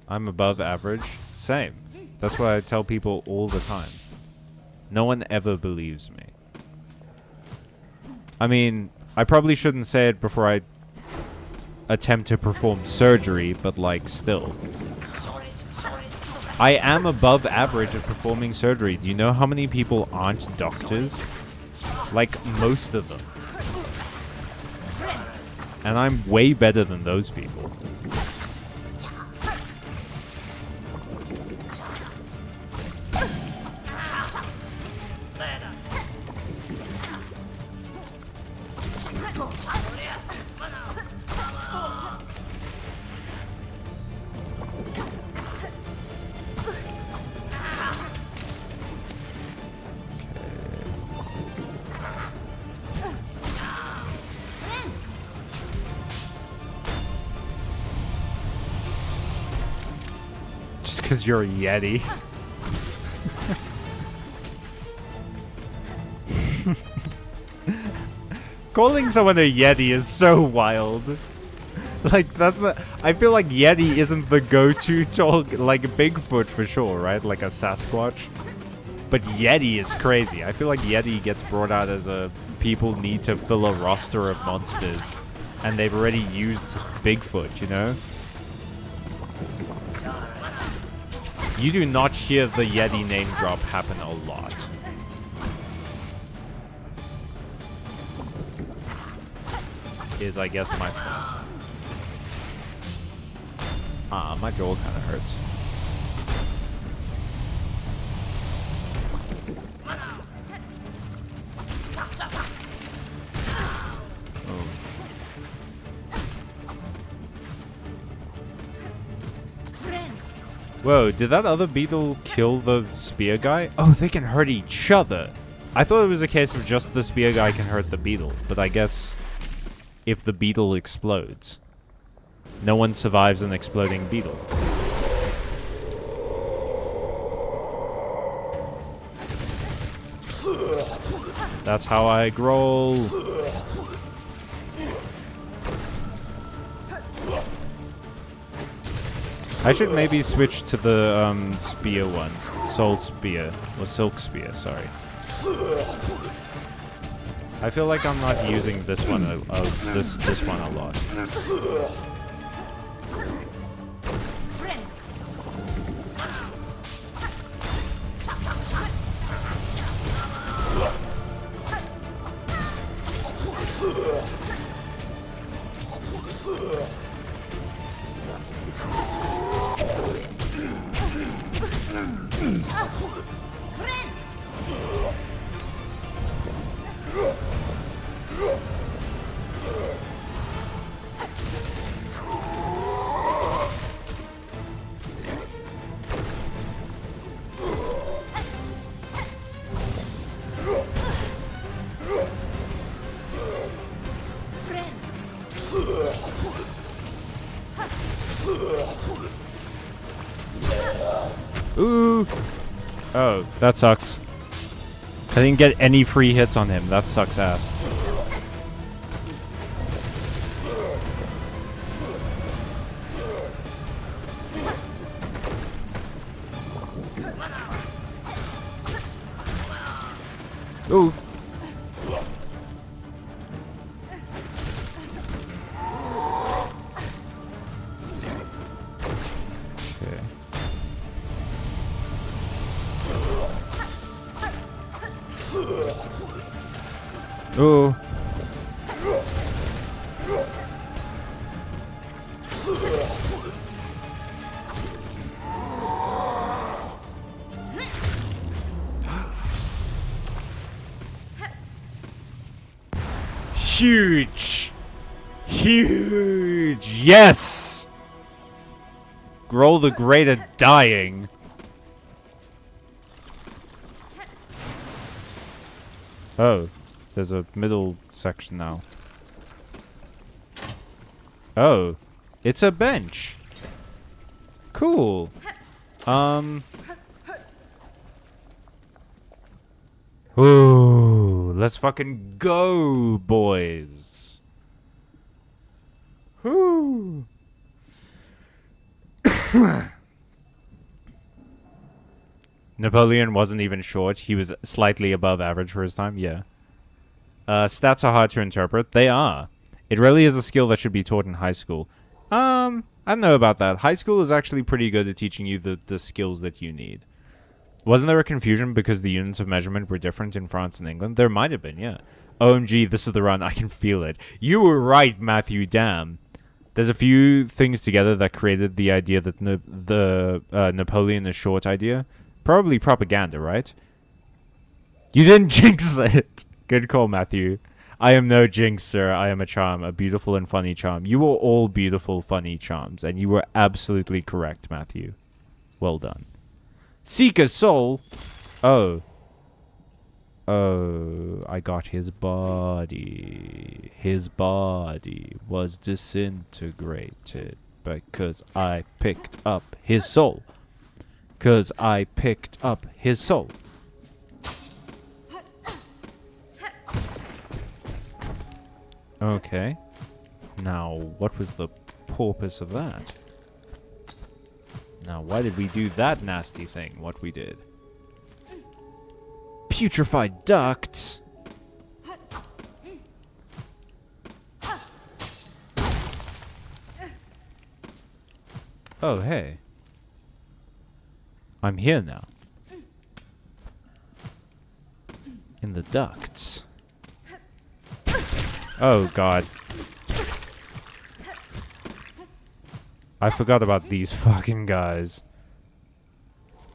I'm above average. Same. That's what I tell people all the time. No one ever believes me. I mean, I probably shouldn't say it before I attempt to perform surgery, but like, still. I am above average at performing surgery. Do you know how many people aren't doctors? Like, most of them. And I'm way better than those people. Because you're a Yeti. Calling someone a Yeti is so wild. Like, that's the... I feel like Yeti isn't the go-to tall... Like, Bigfoot for sure, right? Like a Sasquatch. But Yeti is crazy. I feel like Yeti gets brought out as a... People need to fill a roster of monsters. And they've already used Bigfoot, you know? You do not hear the Yeti name drop happen a lot. Is, I guess, my point. My jaw kind of hurts. Oh. Whoa, did that other beetle kill the spear guy? Oh, they can hurt each other. I thought it was a case of just the spear guy can hurt the beetle, but I guess if the beetle explodes, no one survives an exploding beetle. That's how I growl. I should maybe switch to the spear one. Soul spear. Or silk spear, sorry. I feel like I'm not using this one this one a lot. Ooh. Oh, that sucks. I didn't get any free hits on him. That sucks ass. Ooh. Okay. Ooh. Huge! Huge! Yes! Grohl the Great are dying. Oh, there's a middle section now. Oh, it's a bench. Cool. Ooh, let's fucking go, boys. Whoo. Napoleon wasn't even short. He was slightly above average for his time. Yeah. Stats are hard to interpret. They are. It really is a skill that should be taught in high school. I don't know about that. High school is actually pretty good at teaching you the skills that you need. Wasn't there a confusion because the units of measurement were different in France and England? There might have been, yeah. OMG, this is the run. I can feel it. You were right, Matthew. Damn. There's a few things together that created the idea that Napoleon is short idea. Probably propaganda, right? You didn't jinx it. Good call, Matthew. I am no jinx, sir. I am a charm. A beautiful and funny charm. You are all beautiful, funny charms. And you were absolutely correct, Matthew. Well done. Seek a soul. Oh. Oh, I got his body. His body was disintegrated because I picked up his soul. Because I picked up his soul. Okay. Now, what was the purpose of that? Now, why did we do that nasty thing, what we did? Putrefied ducts? Oh, hey. I'm here now. In the ducts. Oh, God. I forgot about these fucking guys.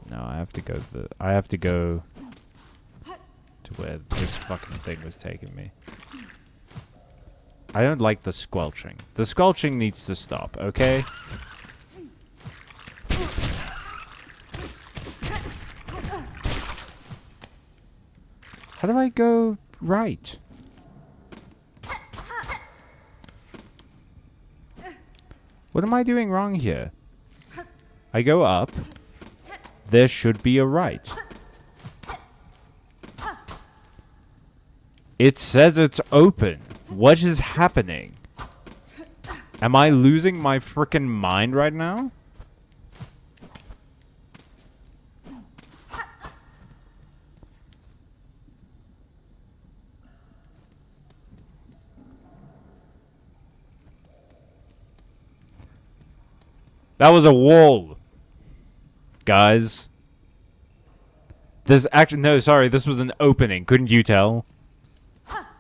No, I have to go to where this fucking thing was taking me. I don't like the squelching. The squelching needs to stop, okay? How do I go right? What am I doing wrong here? I go up. There should be a right. It says it's open. What is happening? Am I losing my frickin' mind right now? That was a wall. Guys. This actually, no, sorry, this was an opening. Couldn't you tell?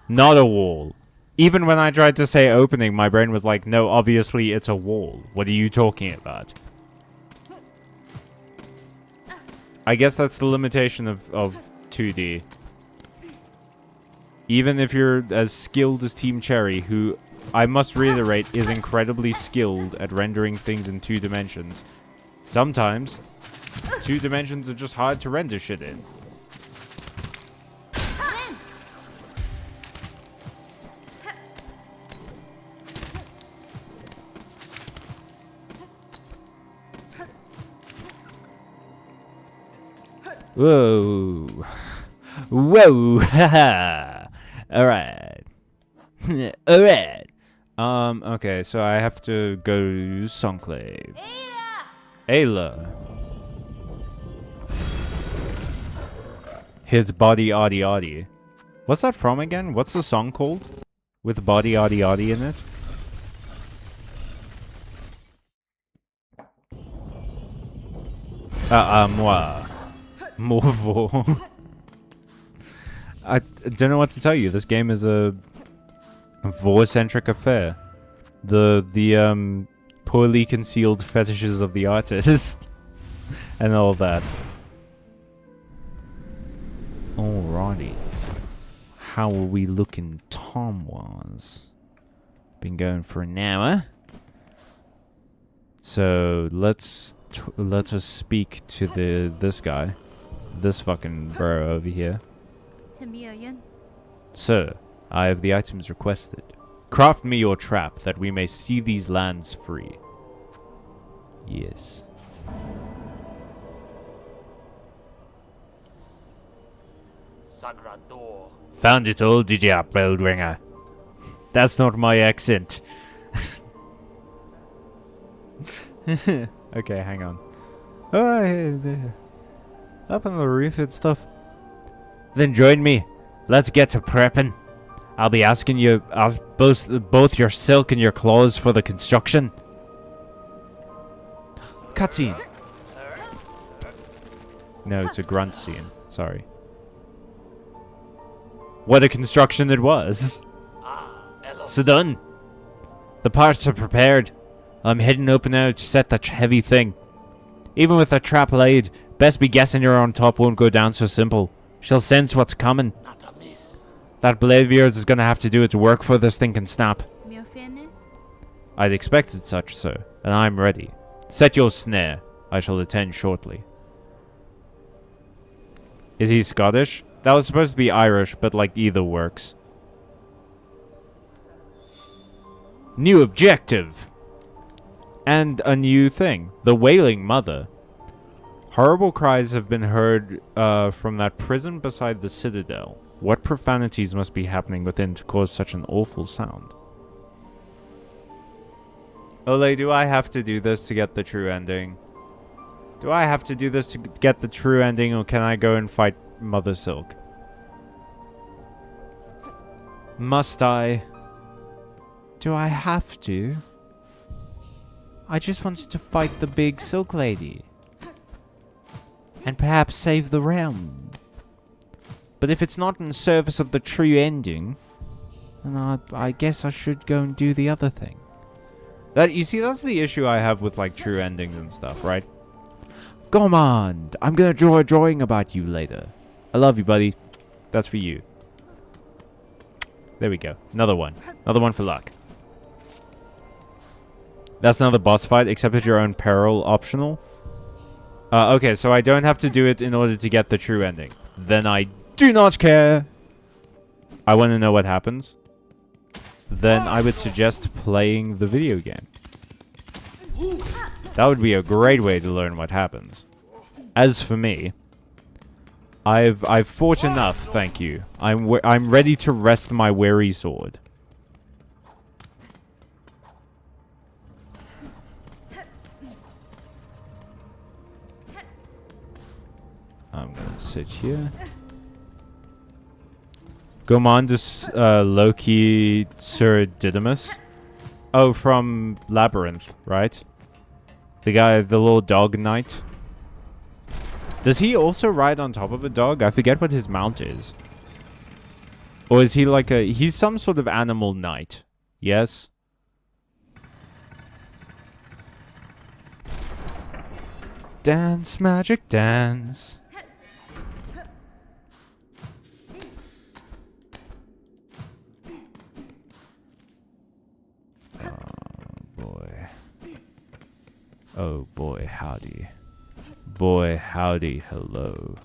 Not a wall. Even when I tried to say opening, my brain was like, no, obviously it's a wall. What are you talking about? I guess that's the limitation of 2D. Even if you're as skilled as Team Cherry, who, I must reiterate, is incredibly skilled at rendering things in 2 dimensions. Sometimes, 2 dimensions are just hard to render shit in. Whoa. Whoa! Haha! Alright. Alright. Okay, so I have to go to Songclave. Ayla! His body oddy oddy. What's that from again? What's the song called? With body oddy oddy in it? Moi. Morvo. I don't know what to tell you. This game is a vor-centric affair. The poorly concealed fetishes of the artist. And all that. Alrighty. How are we looking time-wise? Been going for an hour. So let us speak to this guy. This fucking bro over here. Sir, I have the items requested. Craft me your trap that we may see these lands free. Yes. Found it all, did ya, Bellringer? That's not my accent. Okay, hang on. Oh, up on the roof and stuff. Then join me. Let's get to prepping. I'll be asking you both your silk and your claws for the construction. Cutscene. No, it's a grunt scene. Sorry. What a construction it was. So done. The parts are prepared. I'm heading up now to set that heavy thing. Even with the trap laid, best be guessing you're on top won't go down so simple. She'll sense what's coming. That blade of yours is gonna have to do its work before this thing can snap. I'd expected such, sir, and I'm ready. Set your snare. I shall attend shortly. Is he Scottish? That was supposed to be Irish, but like either works. New objective! And a new thing. The Wailing Mother. Horrible cries have been heard from that prison beside the Citadel. What profanities must be happening within to cause such an awful sound? Ole, do I have to do this to get the true ending? Do I have to do this to get the true ending, or can I go and fight Mother Silk? Must I? Do I have to? I just want to fight the big Silk Lady. And perhaps save the realm. But if it's not in service of the true ending, then I guess I should go and do the other thing. You see, that's the issue I have with like true endings and stuff, right? Come on! I'm gonna draw a drawing about you later. I love you, buddy. That's for you. There we go. Another one. Another one for luck. That's another boss fight, except at your own peril, optional. Okay, so I don't have to do it in order to get the true ending. Then I do not care. I want to know what happens. Then I would suggest playing the video game. That would be a great way to learn what happens. As for me, I've fought enough, thank you. I'm ready to rest my weary sword. I'm gonna sit here. Gomandus Loki Sir Didymus. Oh, from Labyrinth, right? The guy, the little dog knight. Does he also ride on top of a dog? I forget what his mount is. Or is he like a... He's some sort of animal knight. Yes? Dance, magic, dance. Oh boy, howdy. Boy, howdy, hello.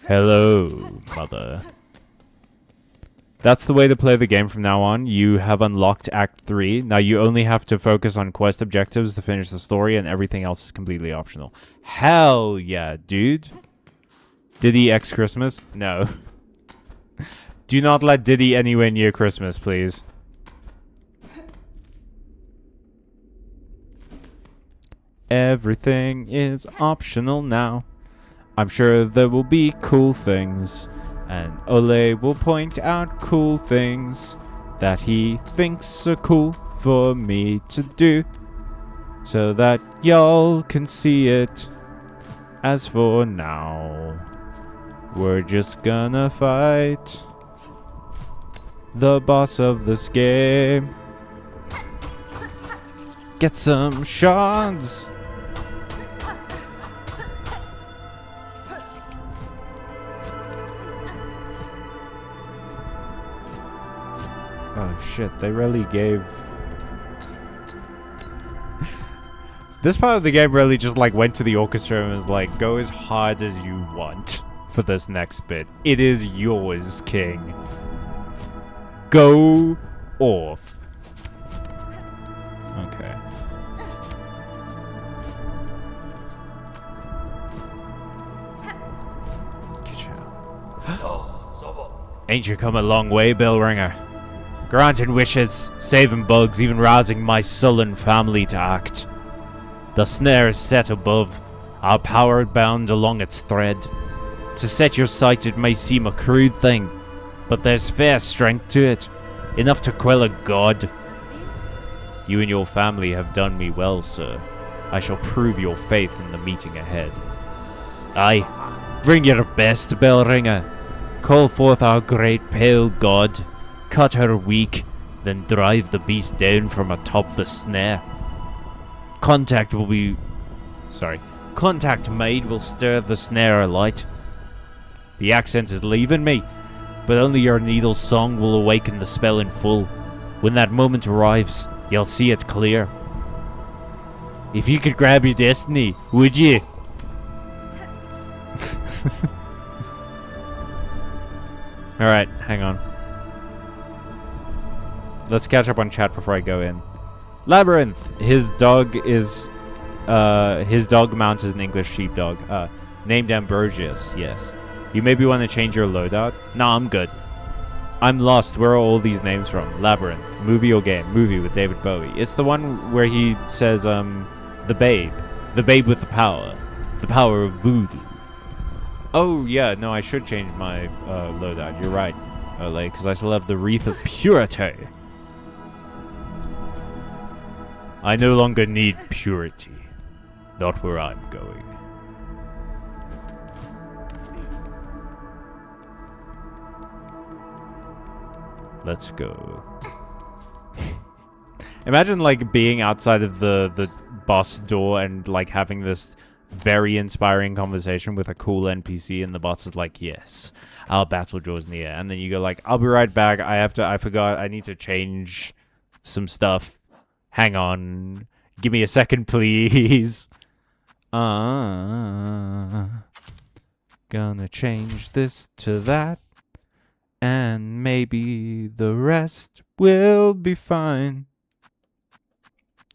Hello, mother. That's the way to play the game from now on. You have unlocked Act 3. Now you only have to focus on quest objectives to finish the story, and everything else is completely optional. Hell yeah, dude. Diddy X Christmas? No. Do not let Diddy anywhere near Christmas, please. Everything is optional now. I'm sure there will be cool things. And Ole will point out cool things that he thinks are cool for me to do. So that y'all can see it. As for now, we're just gonna fight the boss of this game. Get some shards. Oh shit, they really gave... This part of the game really just like went to the orchestra and was like, go as hard as you want for this next bit. It is yours, king. Go off. Okay. Get out. Ain't you come a long way, bell ringer? Granting wishes, saving bugs, even rousing my sullen family to act. The snare is set above, our power bound along its thread. To set your sight it may seem a crude thing, but there's fair strength to it, enough to quell a god. You and your family have done me well, sir. I shall prove your faith in the meeting ahead. Aye, bring your best, bell ringer. Call forth our great pale god. Cut her weak, then drive the beast down from atop the snare. Contact made will stir the snare alight. The accent is leaving me, but only your needle's song will awaken the spell in full. When that moment arrives, you'll see it clear. If you could grab your destiny, would you? Alright, hang on. Let's catch up on chat before I go in. Labyrinth. His dog mount is an English sheepdog. Named Ambrosius. Yes. You maybe want to change your loadout? Nah, I'm good. I'm lost. Where are all these names from? Labyrinth. Movie or game? Movie with David Bowie. It's the one where he says, the babe. The babe with the power. The power of voodoo. Oh, yeah. No, I should change my loadout. You're right, Ole, because I still have the Wreath of Purity. I no longer need purity. Not where I'm going. Let's go. Imagine like being outside of the boss door and like having this very inspiring conversation with a cool NPC, and the boss is like, yes, our battle draws near. And then you go like, I'll be right back. I forgot. I need to change some stuff. Hang on. Give me a second, please. Gonna change this to that. And maybe the rest will be fine.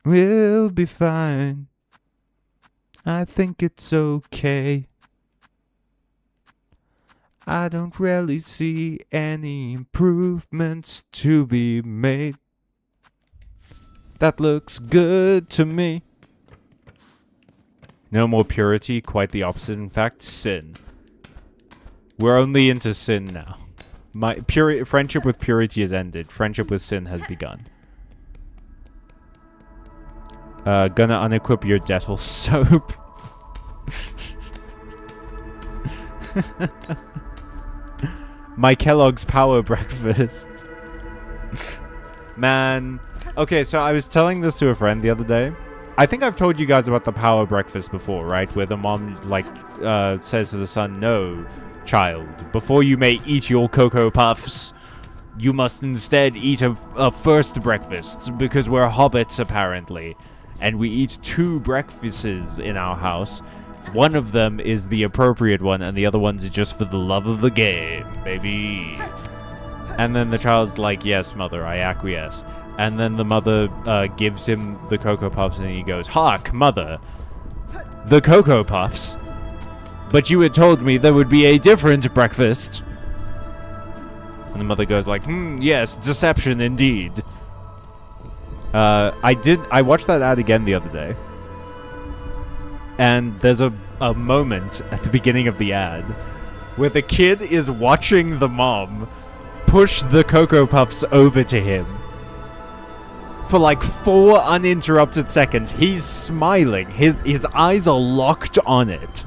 Will be fine. I think it's okay. I don't really see any improvements to be made. That looks good to me. No more purity, quite the opposite. In fact, sin. We're only into sin now. My friendship with purity has ended. Friendship with sin has begun. Gonna unequip your Dettol soap. My Kellogg's Power Breakfast. Man. Okay, so I was telling this to a friend the other day. I think I've told you guys about the Power Breakfast before, right? Where the mom, like, says to the son, no, child, before you may eat your Cocoa Puffs, you must instead eat a first breakfast, because we're hobbits, apparently. And we eat 2 breakfasts in our house. One of them is the appropriate one, and the other one's just for the love of the game, baby. And then the child's like, yes, mother, I acquiesce. And then the mother gives him the Cocoa Puffs, and he goes, hark, mother, the Cocoa Puffs. But you had told me there would be a different breakfast. And the mother goes like, yes, deception indeed. I watched that ad again the other day. And there's a moment at the beginning of the ad where the kid is watching the mom push the Cocoa Puffs over to him. For like 4 uninterrupted seconds, he's smiling. His eyes are locked on it.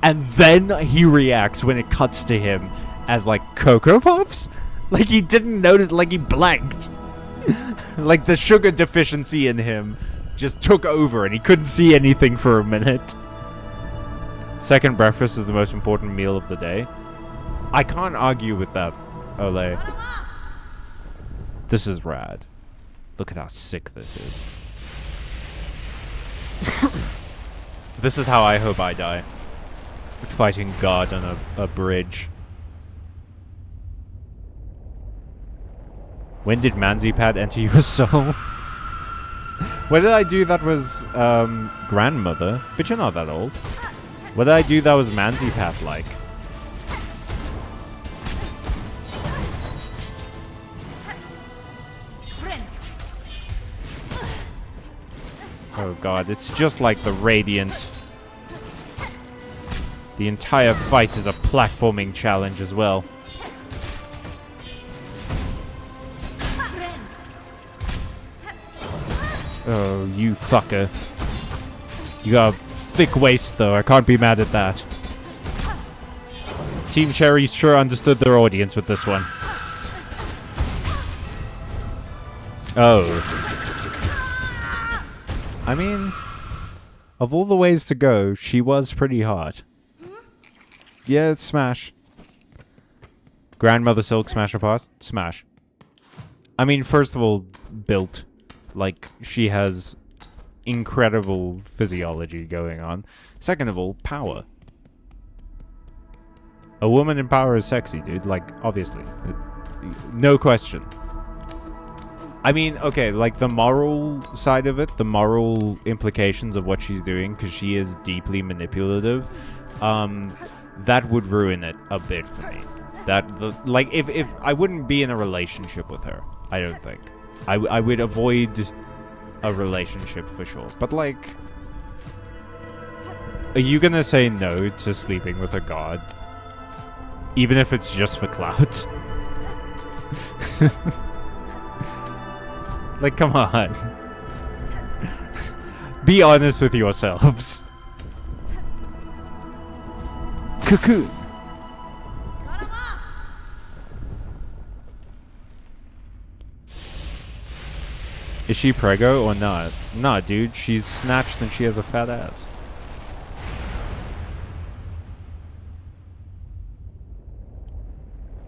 And then he reacts when it cuts to him as like Cocoa Puffs? Like he didn't notice, like he blanked. Like the sugar deficiency in him just took over and he couldn't see anything for a minute. Second breakfast is the most important meal of the day. I can't argue with that, Ole. This is rad. Look at how sick this is. This is how I hope I die. Fighting God on a bridge. When did Manzipad enter your soul? What did I do that was grandmother? But you're not that old. What did I do that was Manzipad like? Oh god, it's just like the Radiant. The entire fight is a platforming challenge as well. Oh, you fucker. You got a thick waist though, I can't be mad at that. Team Cherry sure understood their audience with this one. Oh. I mean, of all the ways to go, she was pretty hot. Yeah, it's smash. Grandmother Silk, smash or pass? Smash. I mean, first of all, built. Like, she has incredible physiology going on. Second of all, power. A woman in power is sexy, dude. Like, obviously. No question. I mean, okay, like the moral side of it, the moral implications of what she's doing, because she is deeply manipulative, that would ruin it a bit for me. Like, if I wouldn't be in a relationship with her, I don't think. I would avoid a relationship for sure. But, like, are you gonna say no to sleeping with a god? Even if it's just for clout? Like, come on. Be honest with yourselves. Cocoon. Is she preggo or not? Nah, dude. She's snatched and she has a fat ass.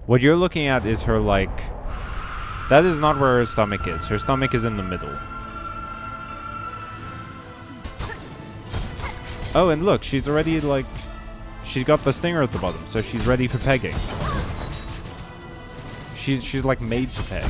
What you're looking at is her, like... That is not where her stomach is. Her stomach is in the middle. Oh, and look, she's already, like... She's got the stinger at the bottom, so she's ready for pegging. She's like, made to peg.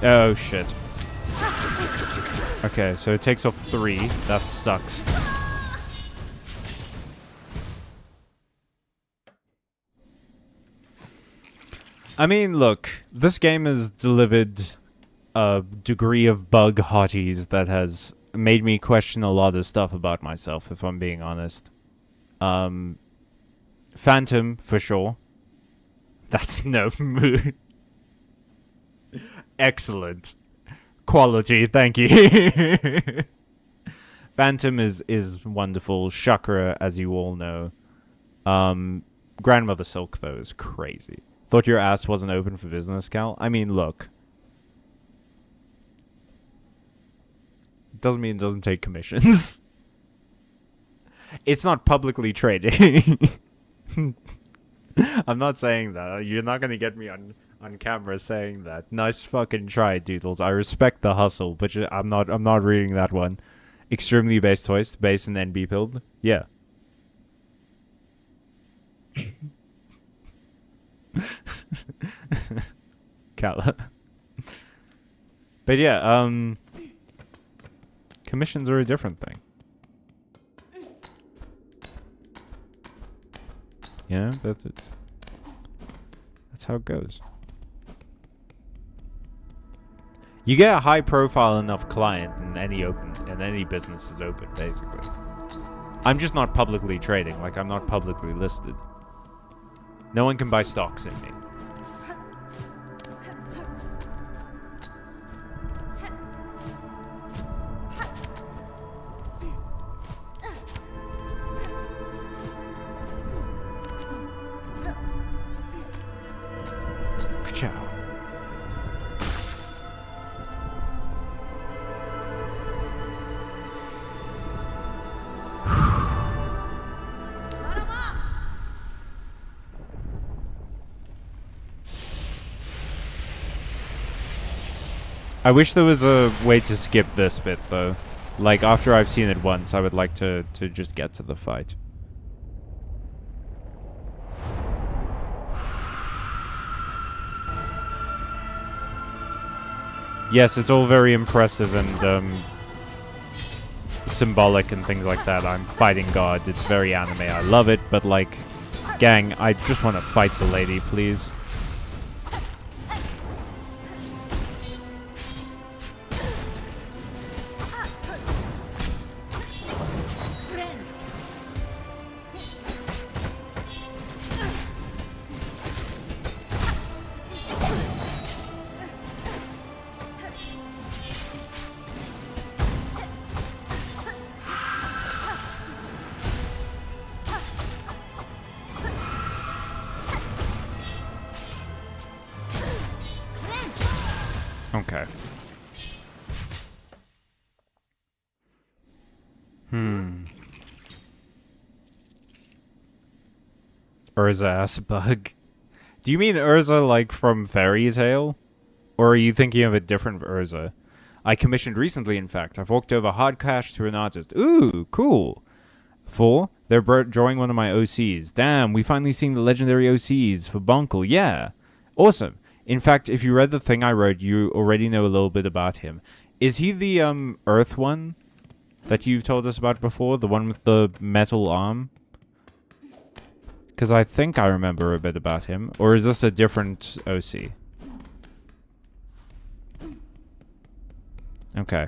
Oh, shit. Okay, so it takes off 3. That sucks. I mean, look. This game has delivered a degree of bug hotties that has made me question a lot of stuff about myself, if I'm being honest. Phantom, for sure. That's no mood. Excellent. Quality, thank you. Phantom is wonderful. Chakra, as you all know. Grandmother Silk, though, is crazy. Thought your ass wasn't open for business, Cal? I mean, look. doesn't mean it doesn't take commissions. It's not publicly trading. I'm not saying that. You're not gonna get me on camera saying that. Nice fucking try, Doodles. I respect the hustle, but I'm not reading that one. Extremely base toys, base and NB build. Yeah. Kala. But yeah, commissions are a different thing. Yeah, that's it. That's how it goes. You get a high profile enough client and any business is open, basically. I'm just not publicly trading, like I'm not publicly listed. No one can buy stocks in me. Ka-chow. I wish there was a way to skip this bit, though. Like, after I've seen it once, I would like to just get to the fight. Yes, it's all very impressive and, symbolic and things like that. I'm fighting God. It's very anime. I love it, but, like, gang, I just want to fight the lady, please. Okay. Urza ass bug. Do you mean Urza like from Fairy Tail? Or are you thinking of a different Urza? I commissioned recently, in fact. I've walked over hard cash to an artist. Ooh, cool. 4. They're drawing one of my OCs. Damn, we finally seen the legendary OCs for Bunkle. Yeah. Awesome. In fact, if you read the thing I wrote, you already know a little bit about him. Is he the Earth one that you've told us about before? The one with the metal arm? Because I think I remember a bit about him. Or is this a different OC? Okay.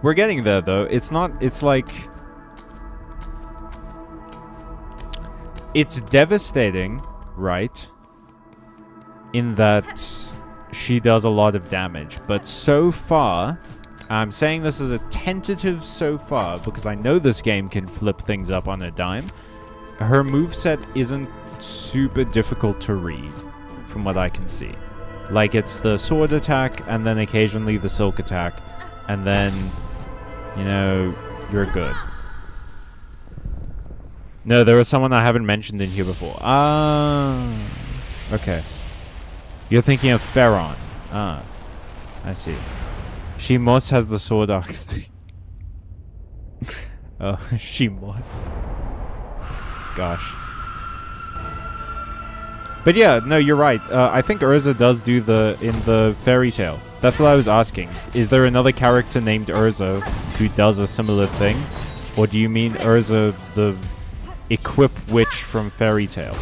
We're getting there, though. It's not... It's like... It's devastating, right? In that she does a lot of damage. But so far... I'm saying this as a tentative so far, because I know this game can flip things up on a dime. Her moveset isn't super difficult to read, from what I can see. Like, it's the sword attack, and then occasionally the silk attack, and then, you know, you're good. No, there was someone I haven't mentioned in here before. Okay. You're thinking of Pharaon. I see. She Moss has the sword arc thing. Oh, She Moss. Gosh. But yeah, no, you're right. I think Urza does do in the fairy tale. That's what I was asking. Is there another character named Urza who does a similar thing? Or do you mean Urza, the equip witch from fairy tale?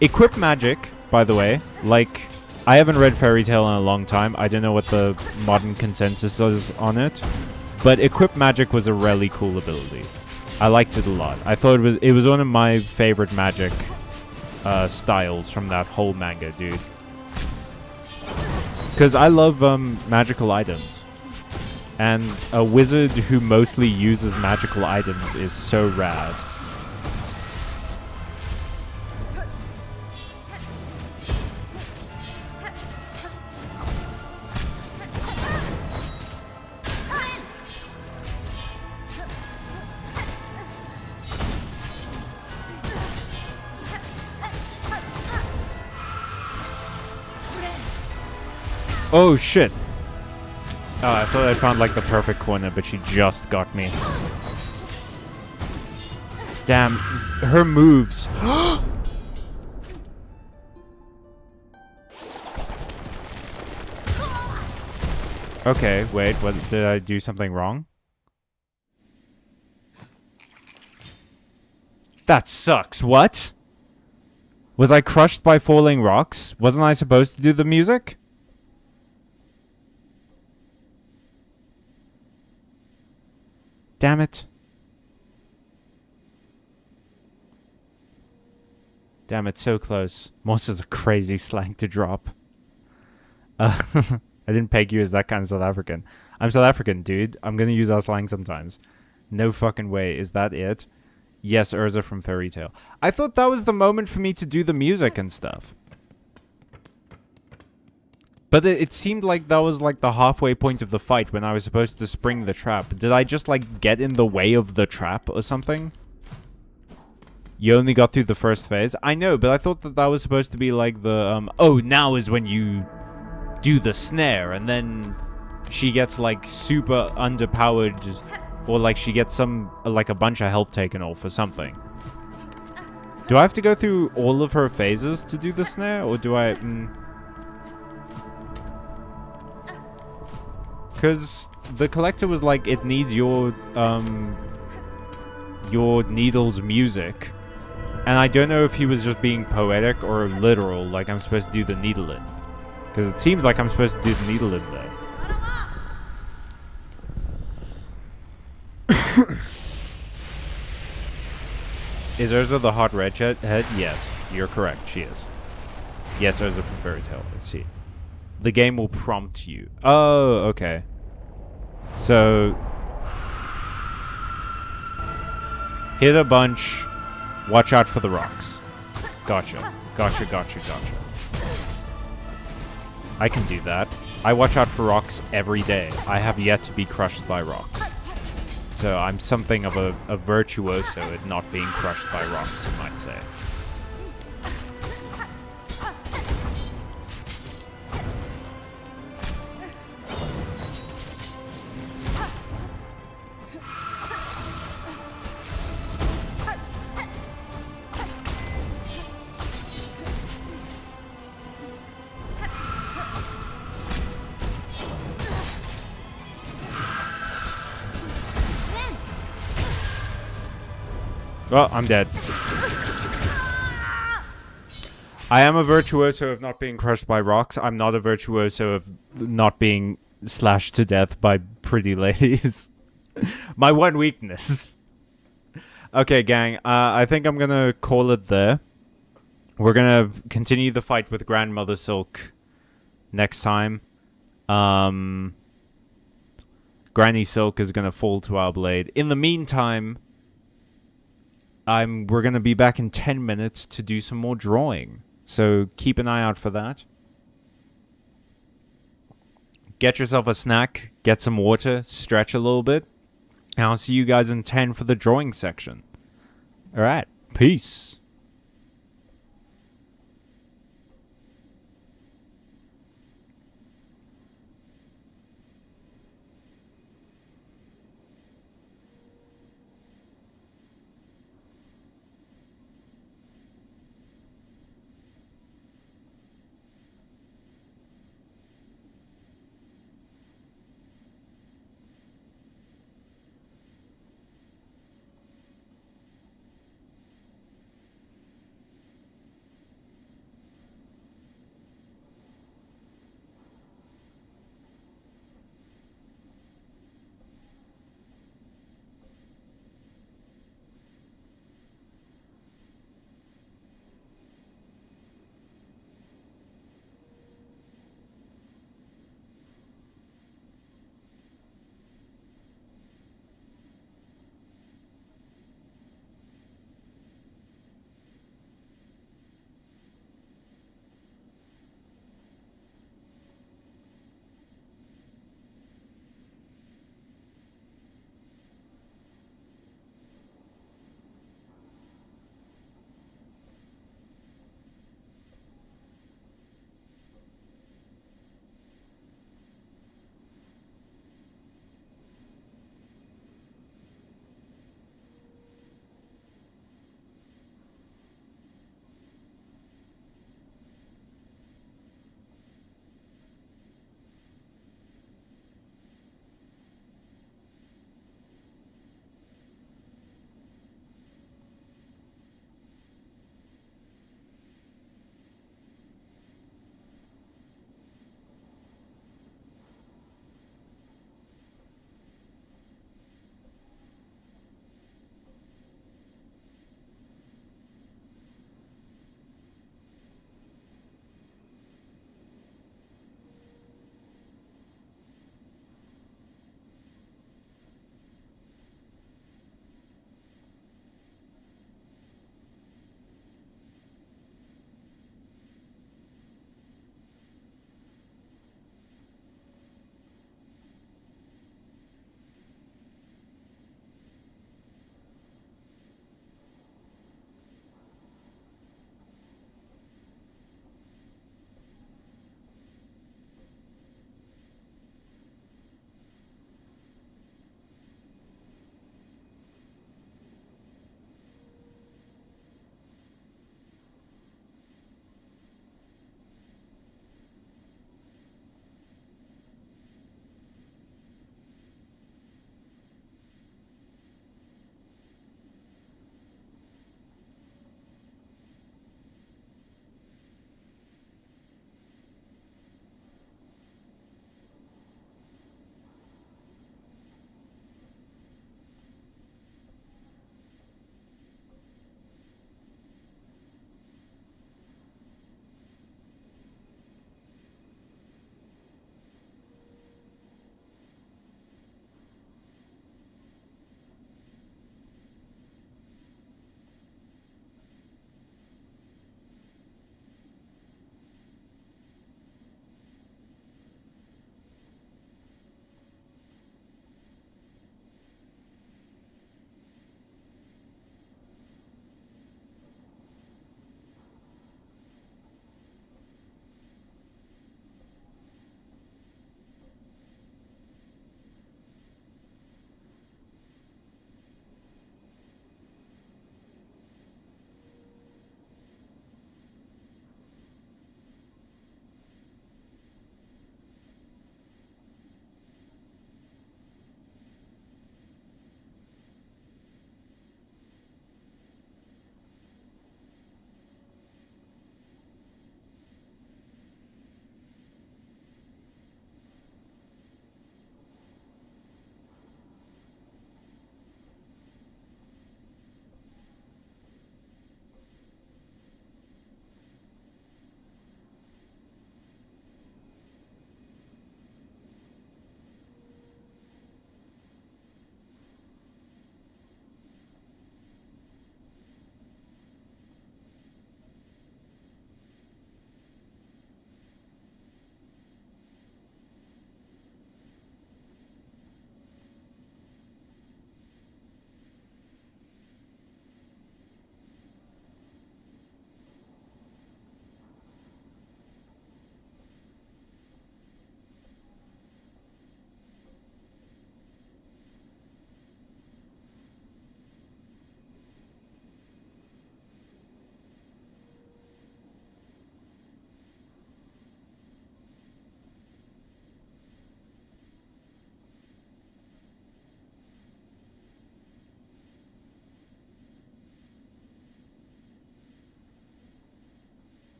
Equip magic, by the way, like, I haven't read fairy tale in a long time. I don't know what the modern consensus is on it. But equip magic was a really cool ability. I liked it a lot. I thought it was one of my favorite magic styles from that whole manga, dude. Because I love magical items. And a wizard who mostly uses magical items is so rad. Oh, shit. Oh, I thought I found, like, the perfect corner, but she just got me. Damn. Her moves. Okay, wait. What, did I do something wrong? That sucks. What? Was I crushed by falling rocks? Wasn't I supposed to do the music? Damn it. Damn it, so close. Moss is a crazy slang to drop. I didn't peg you as that kind of South African. I'm South African, dude. I'm gonna use our slang sometimes. No fucking way. Is that it? Yes, Urza from Fairy Tale. I thought that was the moment for me to do the music and stuff. But it seemed like that was like the halfway point of the fight when I was supposed to spring the trap. Did I just like get in the way of the trap or something? You only got through the first phase? I know, but I thought that that was supposed to be like the, oh, now is when you do the snare, and then she gets like super underpowered, or like she gets some, like a bunch of health taken off or something. Do I have to go through all of her phases to do the snare, or do I... Because the collector was like, it needs your needle's music. And I don't know if he was just being poetic or literal, like I'm supposed to do the needle in. Because it seems like I'm supposed to do the needle in there. Is Urza the hot red head? Yes, you're correct, she is. Yes, Urza from Fairy Tale, let's see. The game will prompt you. Oh, okay. So... hit a bunch... watch out for the rocks. Gotcha. Gotcha, gotcha, gotcha. I can do that. I watch out for rocks every day. I have yet to be crushed by rocks. So I'm something of a virtuoso at not being crushed by rocks, you might say. Well, I'm dead. I am a virtuoso of not being crushed by rocks. I'm not a virtuoso of not being slashed to death by pretty ladies. My one weakness. Okay, gang. I think I'm gonna call it there. We're gonna continue the fight with Grandmother Silk next time. Granny Silk is gonna fall to our blade. In the meantime... we're going to be back in 10 minutes to do some more drawing. So keep an eye out for that. Get yourself a snack, get some water, stretch a little bit. And I'll see you guys in 10 for the drawing section. Alright, peace.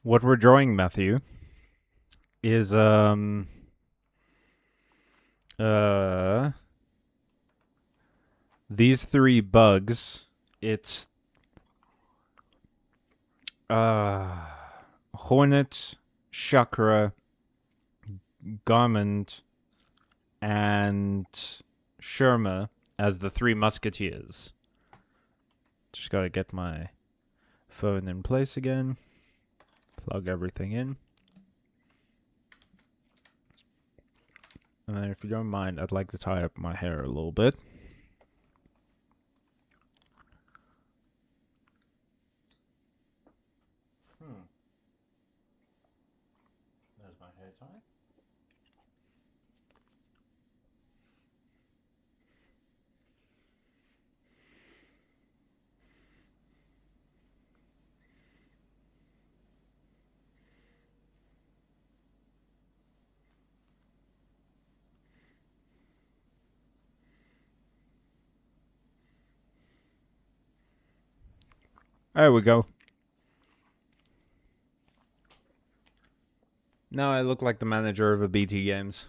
What we're drawing, Matthew, is uh these three bugs. It's uh Hornet, Chakra, Garment, and Sherma as the three musketeers. Just gotta get my phone in place again. Plug everything in. And then if you don't mind, I'd like to tie up my hair a little bit. There's my hair tie. There we go. Now I look like the manager of a BT Games.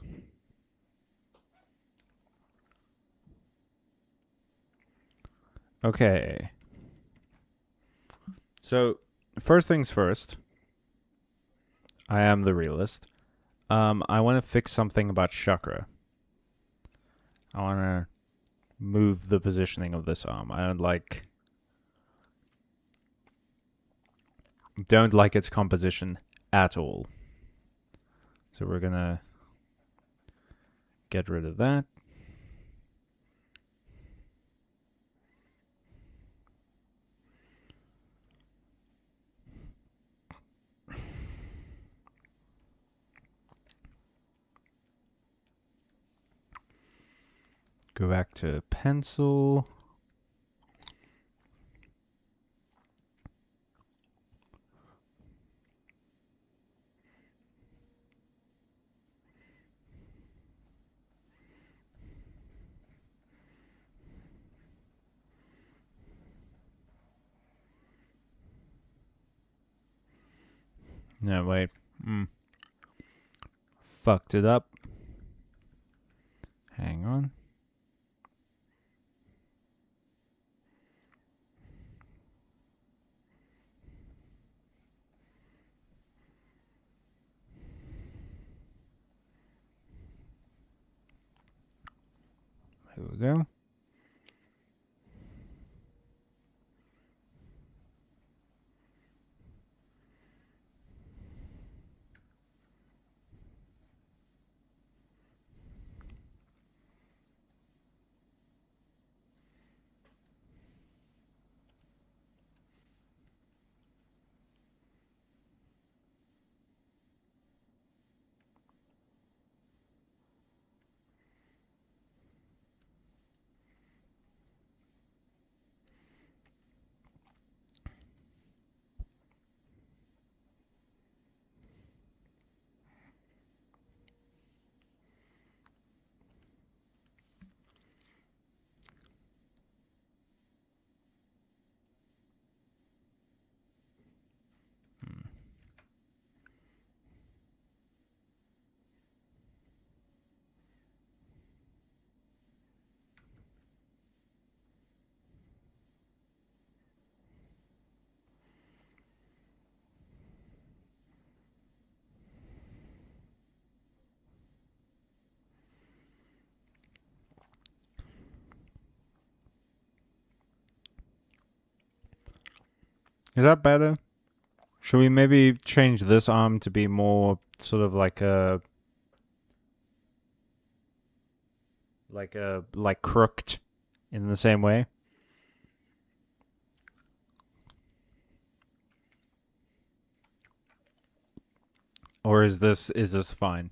Okay. So, first things first. I am the realist. I want to fix something about chakra. I want to move the positioning of this arm. I don't like its composition at all. So we're gonna get rid of that. Go back to pencil. No, wait. Fucked it up. Hang on. Here we go. Is that better? Should we maybe change this arm to be more sort of like crooked in the same way? Or is this fine?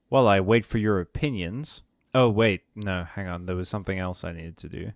While I wait for your opinions. Oh wait, no, hang on. There was something else I needed to do.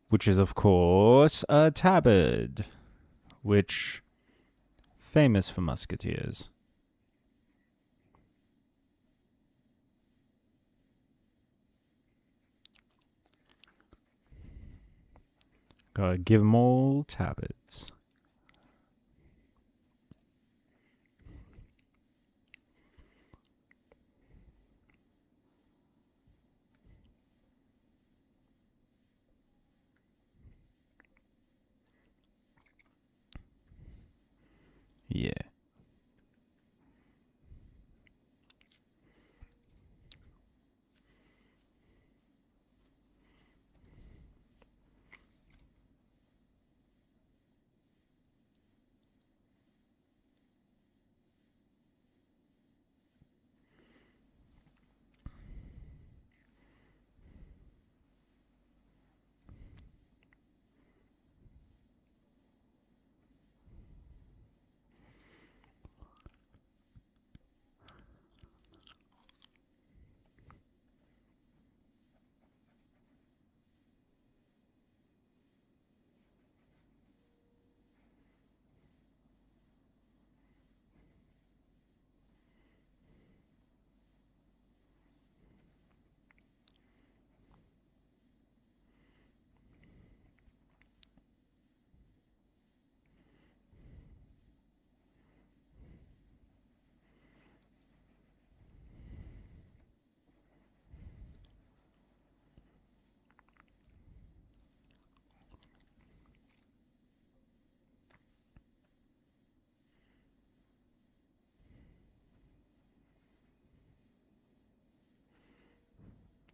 which is, of course, a tabard, which famous for musketeers. Gotta give 'em all tabards. Yeah.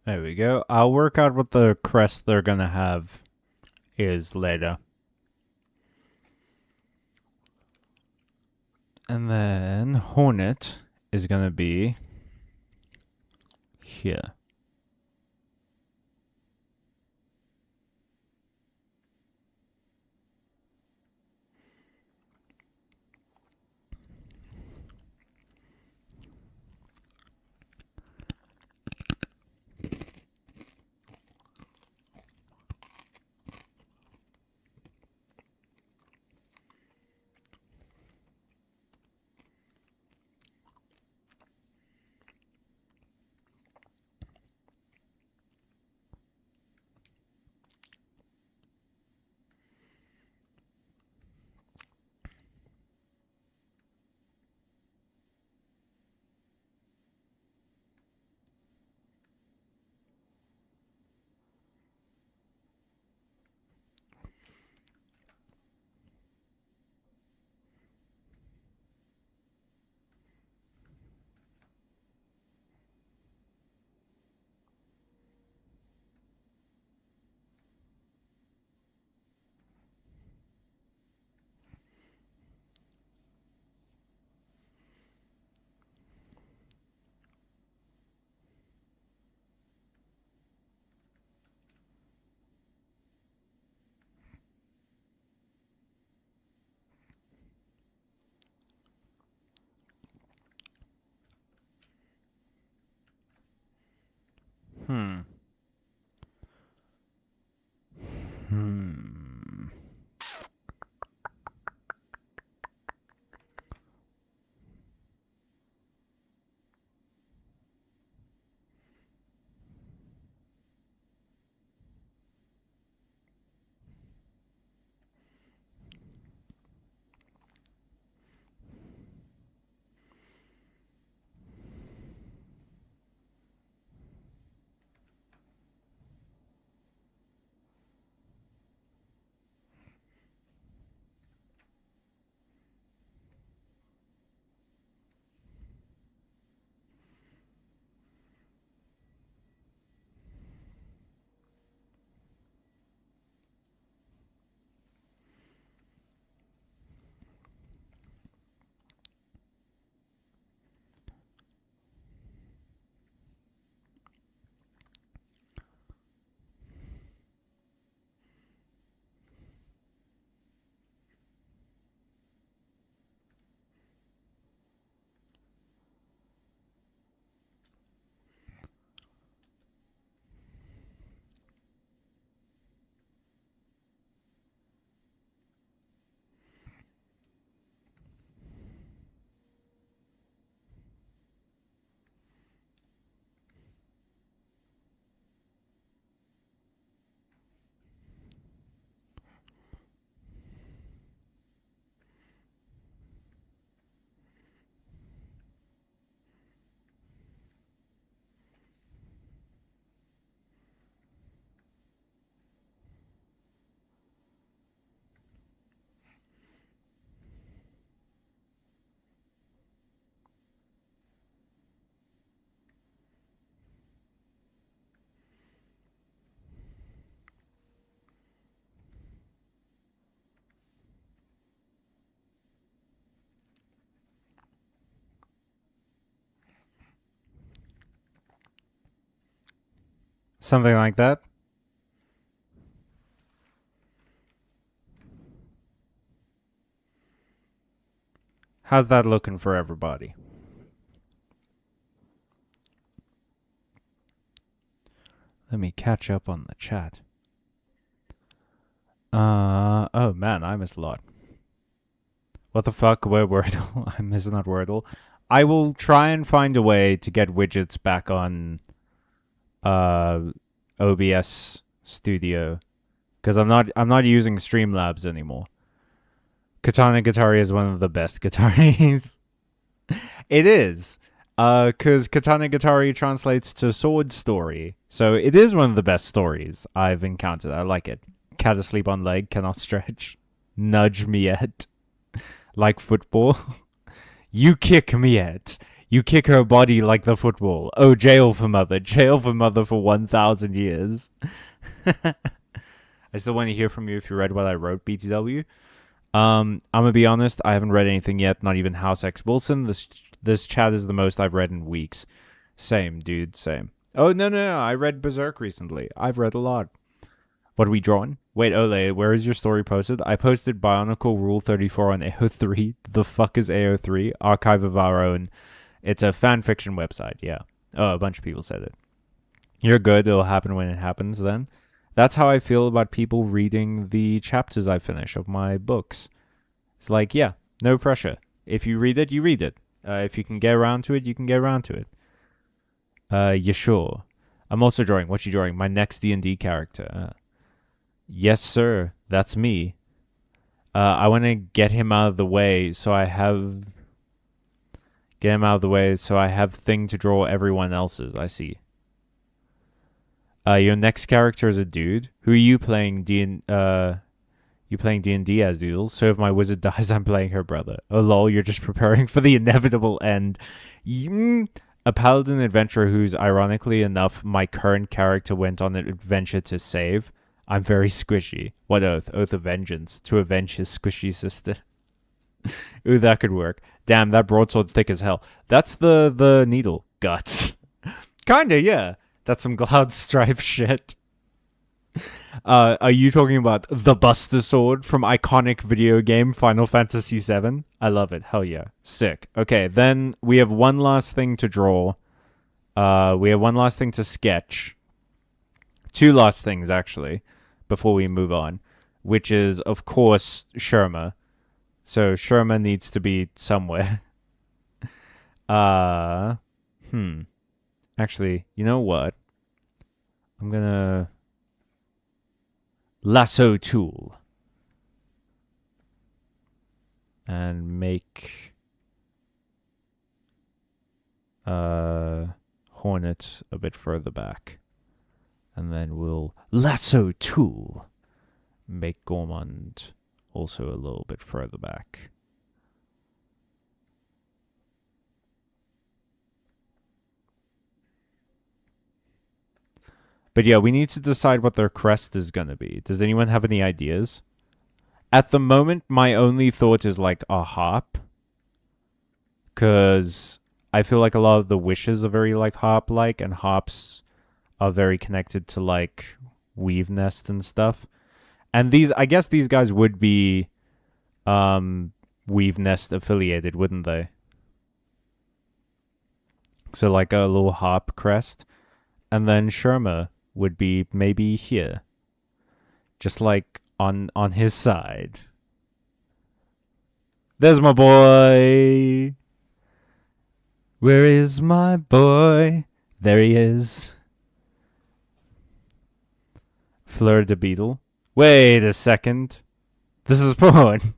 There we go. I'll work out what the crest they're gonna have is later. And then Hornet is gonna be here. Hmm. Hmm. Something like that. How's that looking for everybody? Let me catch up on the chat. Oh man, I missed a lot. What the fuck? Where Wordle? I'm missing that Wordle. I will try and find a way to get widgets back on OBS Studio, because I'm not using Streamlabs anymore. Katana Guitari is one of the best guitaris. It is. Because Katana Guitari translates to sword story. So it is one of the best stories I've encountered. I like it. Cat asleep on leg, cannot stretch. Nudge me yet. Like football. You kick me yet. You kick her body like the football. Oh, jail for mother. Jail for mother for 1,000 years. I still want to hear from you if you read what I wrote, BTW. I'm gonna be honest, I haven't read anything yet, not even House X Wilson. This chat is the most I've read in weeks. Same, dude, same. Oh, no, I read Berserk recently. I've read a lot. What are we drawing? Wait, Ole, where is your story posted? I posted Bionicle Rule 34 on AO3. The fuck is AO3? Archive of Our Own. It's a fan fiction website, yeah. Oh, a bunch of people said it. You're good, it'll happen when it happens then. That's how I feel about people reading the chapters I finish of my books. It's like, yeah, no pressure. If you read it, you read it. If you can get around to it, you can get around to it. You sure? I'm also drawing. What you drawing? My next D&D character. Yes, sir. That's me. I want to get him out of the way so I have... Get him out of the way so I have thing to draw everyone else's. I see. Your next character is a dude. Who are you playing? You playing D&D as Doodles? So if my wizard dies, I'm playing her brother. Oh lol, you're just preparing for the inevitable end. A paladin adventurer who's, ironically enough, my current character went on an adventure to save. I'm very squishy. What oath? Oath of vengeance. To avenge his squishy sister. Ooh, that could work. Damn, that broadsword thick as hell. That's the needle. Guts. Kinda, yeah. That's some Cloud Strife shit. Are you talking about the Buster Sword from iconic video game Final Fantasy VII? I love it. Hell yeah. Sick. Okay, then we have one last thing to draw. We have one last thing to sketch. Two last things, actually, before we move on. Which is, of course, Sherma. So Sherma needs to be somewhere. Actually, you know what? I'm gonna... Lasso tool. And make... Hornet a bit further back. And then we'll... Lasso tool. Make Gormand also a little bit further back. But yeah, we need to decide what their crest is going to be. Does anyone have any ideas? At the moment, my only thought is like a harp. Because I feel like a lot of the wishes are very like harp-like, and harps are very connected to like weave nest and stuff. And these, I guess these guys would be weave nest affiliated, wouldn't they? So like a little harp crest. And then Sherma would be maybe here. Just like on his side. There's my boy. Where is my boy? There he is. Fleur de Beetle. Wait a second. This is porn.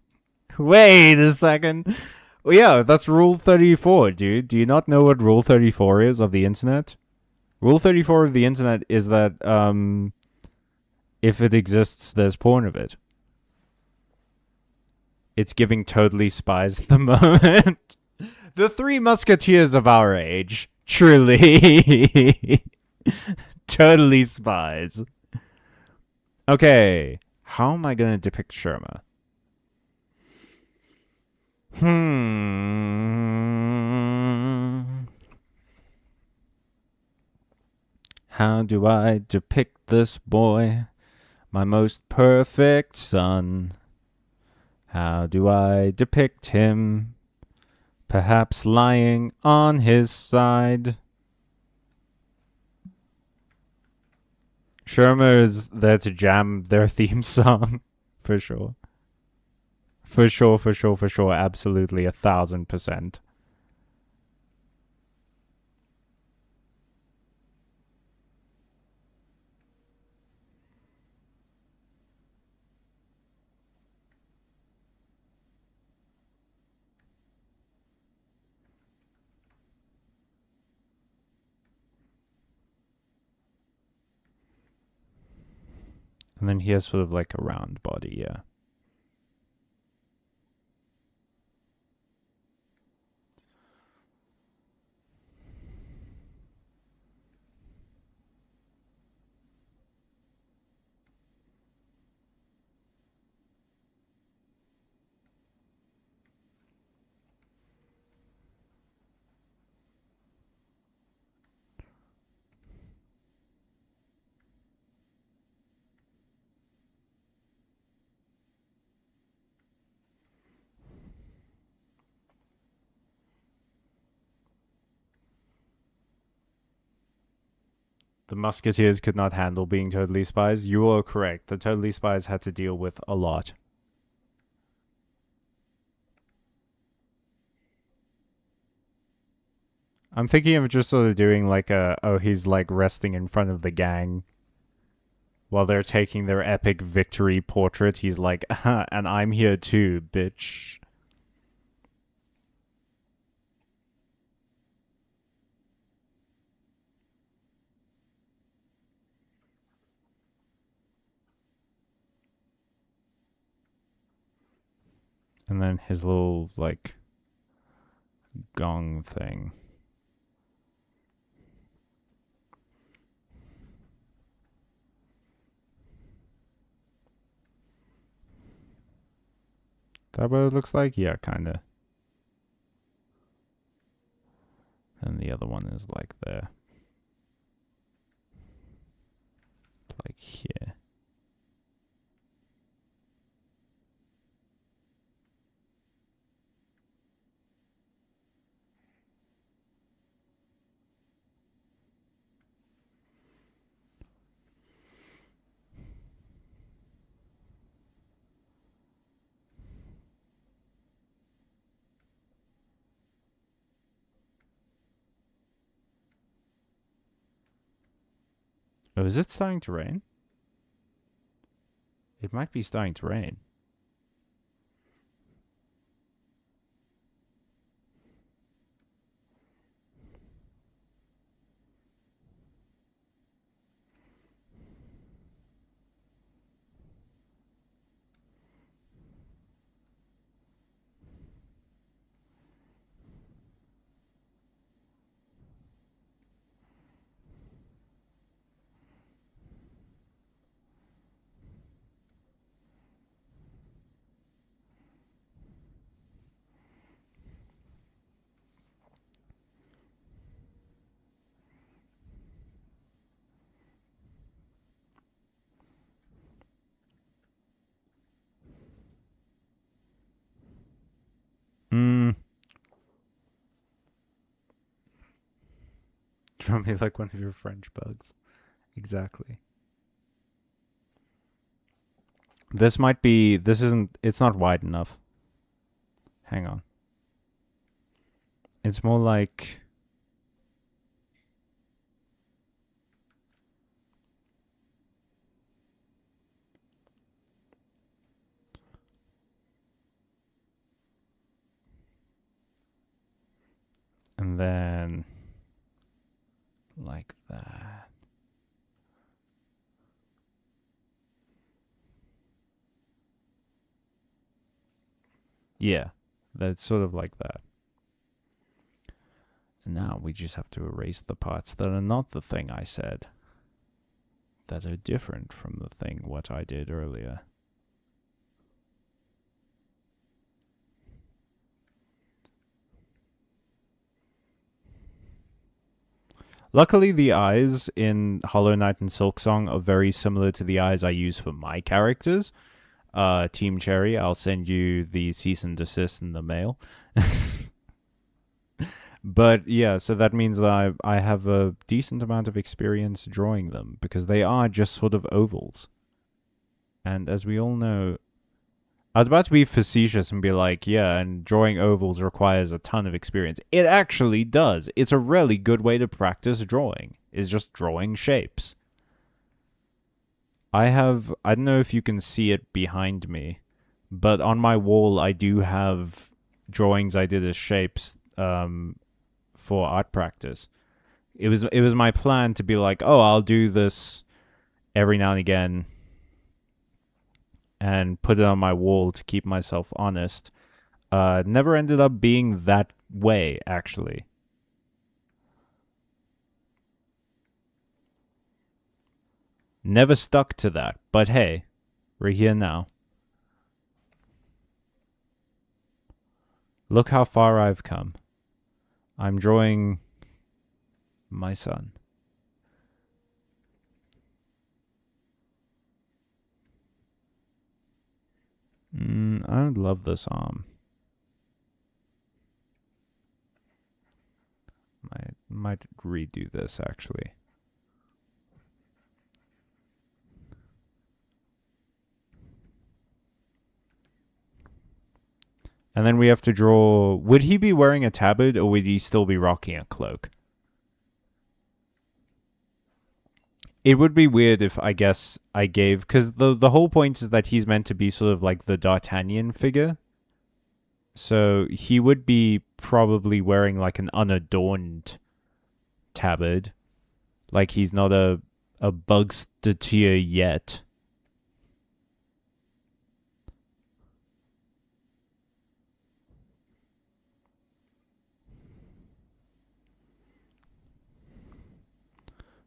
Wait a second. Well, yeah, that's Rule 34, dude. Do you not know what Rule 34 is of the internet? Rule 34 of the internet is that if it exists, there's porn of it. It's giving totally spies at the moment. The Three Musketeers of our age. Truly. Totally spies. Okay. How am I going to depict Sherma? How do I depict this boy, my most perfect son? How do I depict him? Perhaps lying on his side. Shermer is there to jam their theme song. For sure. For sure, for sure, for sure. Absolutely 1000%. And then he has sort of like a round body, yeah. The Musketeers could not handle being totally spies. You are correct. The totally spies had to deal with a lot. I'm thinking of just sort of doing like he's like resting in front of the gang while they're taking their epic victory portrait. He's like, and I'm here too, bitch. And then his little like gong thing. That what it looks like? Yeah, kinda. And the other one is like there. Like here. Oh, is it starting to rain? It might be starting to rain. Draw me like one of your French bugs. Exactly. This might be. This isn't. It's not wide enough. Hang on. It's more like. And then. Like that. Yeah. That's sort of like that. And now we just have to erase the parts that are not the thing I said. That are different from the thing what I did earlier. Luckily, the eyes in Hollow Knight and Silksong are very similar to the eyes I use for my characters. Team Cherry, I'll send you the cease and desist in the mail. But yeah, so that means that I have a decent amount of experience drawing them because they are just sort of ovals. And as we all know, I was about to be facetious and be like, yeah, and drawing ovals requires a ton of experience. It actually does. It's a really good way to practice drawing, is just drawing shapes. I don't know if you can see it behind me, but on my wall I do have drawings I did as shapes for art practice. It was my plan to be like, oh, I'll do this every now and again and put it on my wall to keep myself honest. Never ended up being that way, actually. Never stuck to that, but hey, we're here now. Look how far I've come. I'm drawing my son. I don't love this arm. Might redo this, actually. And then we have to draw... Would he be wearing a tabard, or would he still be rocking a cloak? It would be weird if, I guess, I gave... Because the whole point is that he's meant to be sort of like the D'Artagnan figure. So he would be probably wearing like an unadorned tabard. Like he's not a bugstateur yet.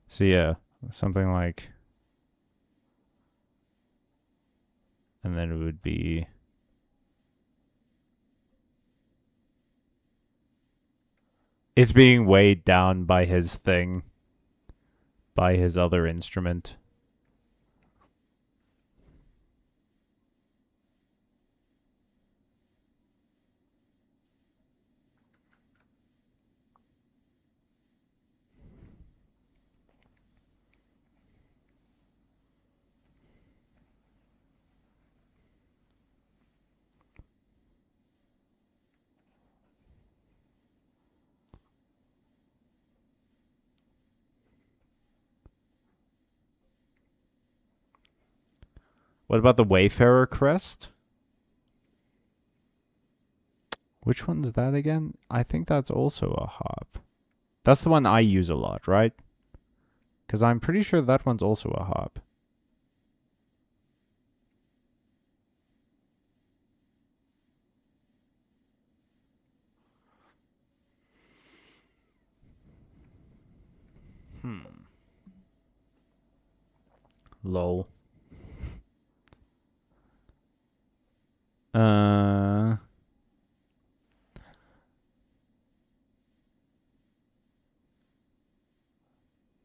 So yeah, something like... And then it would be... It's being weighed down by his thing. By his other instrument. What about the Wayfarer crest? Which one's that again? I think that's also a harp. That's the one I use a lot, right? Because I'm pretty sure that one's also a harp. Lol.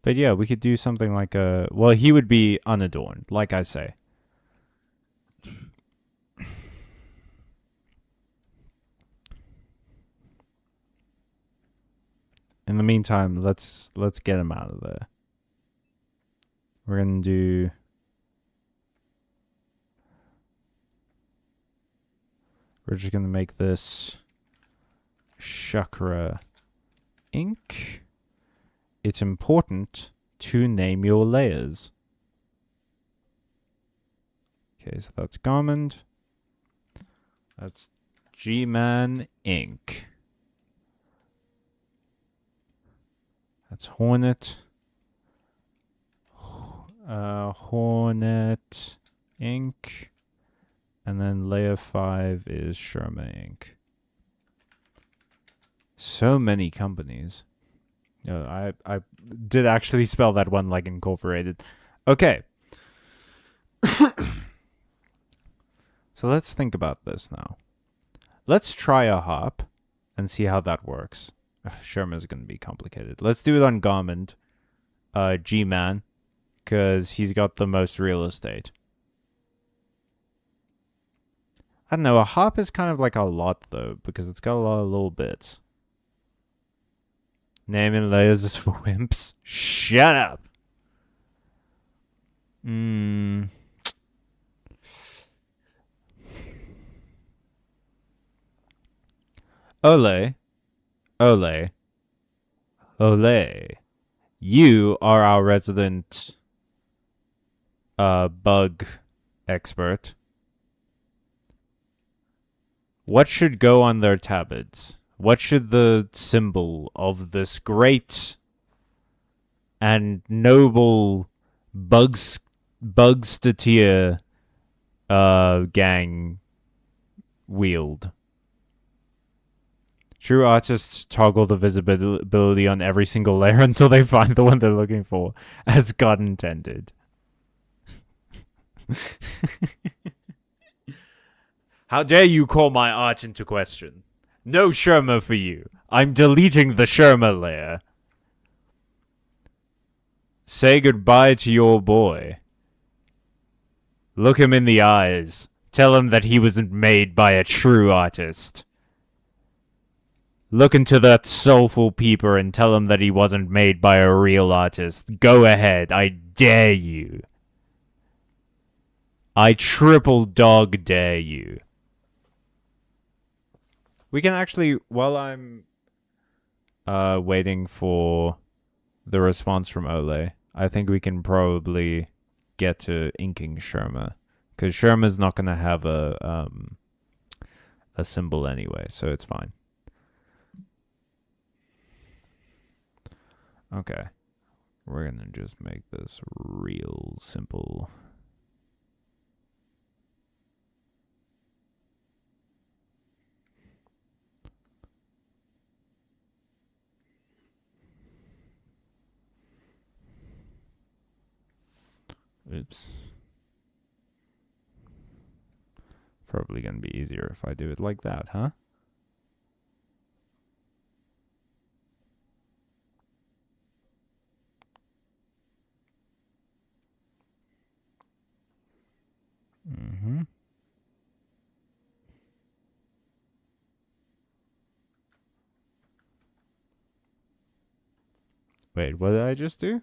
But yeah, we could do something like a... Well, he would be unadorned, like I say. In the meantime, let's get him out of there. We're gonna do... We're just gonna make this chakra ink. It's important to name your layers. Okay, so that's Garmond. That's G-Man ink. That's Hornet. Hornet ink. And then layer 5 is Sherma ink. So many companies. No, I did actually spell that one like incorporated. Okay. So let's think about this now. Let's try a harp and see how that works. Sherma's gonna be complicated. Let's do it on Garment. G-Man, because he's got the most real estate. I don't know, a harp is kind of like a lot, though, because it's got a lot of little bits. Naming layers is for wimps. Shut up! Ole. Ole. Ole. You are our resident bug expert. What should go on their tablets? What should the symbol of this great and noble Bugstatia gang wield? True artists toggle the visibility on every single layer until they find the one they're looking for, as God intended. How dare you call my art into question? No Sherma for you. I'm deleting the Sherma layer. Say goodbye to your boy. Look him in the eyes. Tell him that he wasn't made by a true artist. Look into that soulful peeper and tell him that he wasn't made by a real artist. Go ahead, I dare you. I triple dog dare you. We can actually, while I'm waiting for the response from Ole, I think we can probably get to inking Sherma. Because Sherma's not going to have a symbol anyway, so it's fine. Okay. We're going to just make this real simple. Oops. Probably going to be easier if I do it like that, huh? Mm-hmm. Wait, what did I just do?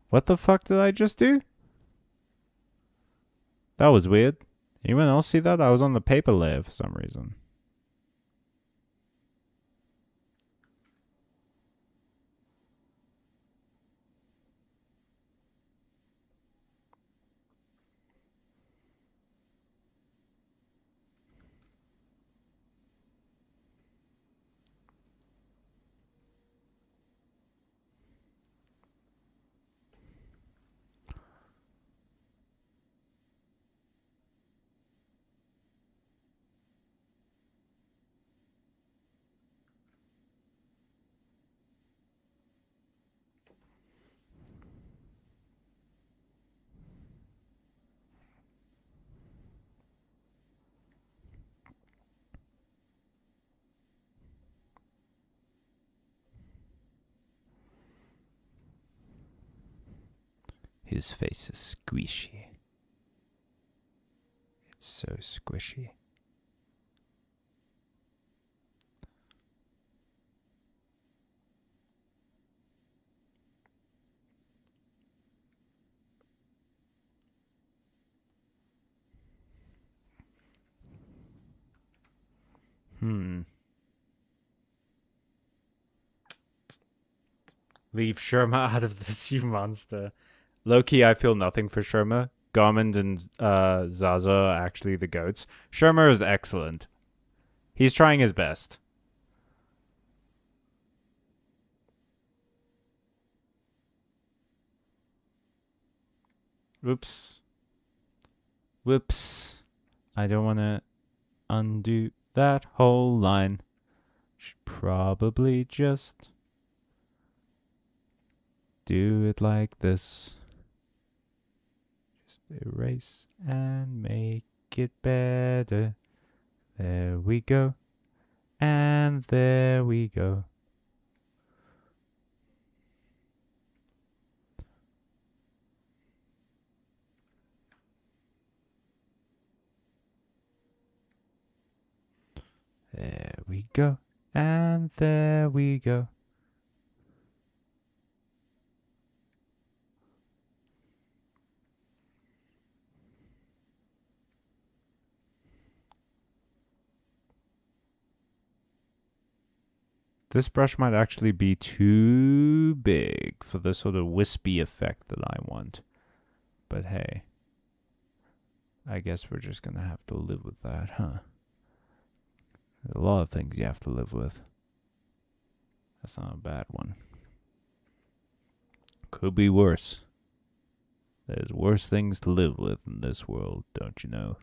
What the fuck did I just do? That was weird. Anyone else see that? I was on the paper layer for some reason. His face is squishy. It's so squishy. Leave Sherma out of this, you monster. Low-key, I feel nothing for Sherma. Garmond and Zaza are actually the goats. Sherma is excellent. He's trying his best. Whoops. Whoops. I don't want to undo that whole line. Should probably just do it like this. Just erase and make it better. There we go. And there we go. There we go. And there we go. This brush might actually be too big for the sort of wispy effect that I want. But hey, I guess we're just gonna have to live with that, huh? There's a lot of things you have to live with. That's not a bad one. Could be worse. There's worse things to live with in this world, don't you know?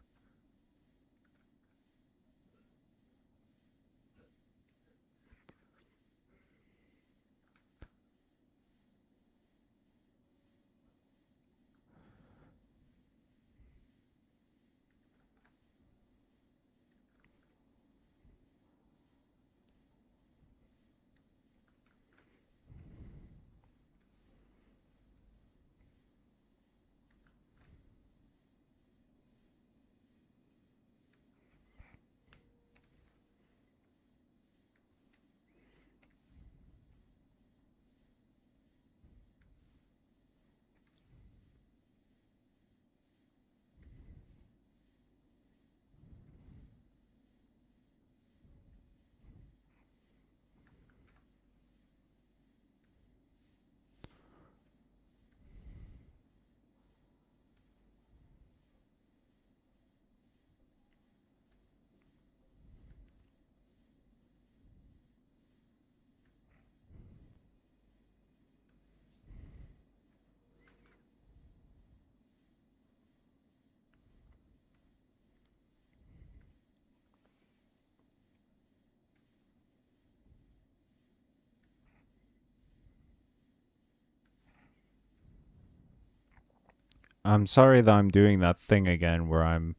I'm sorry that I'm doing that thing again where I'm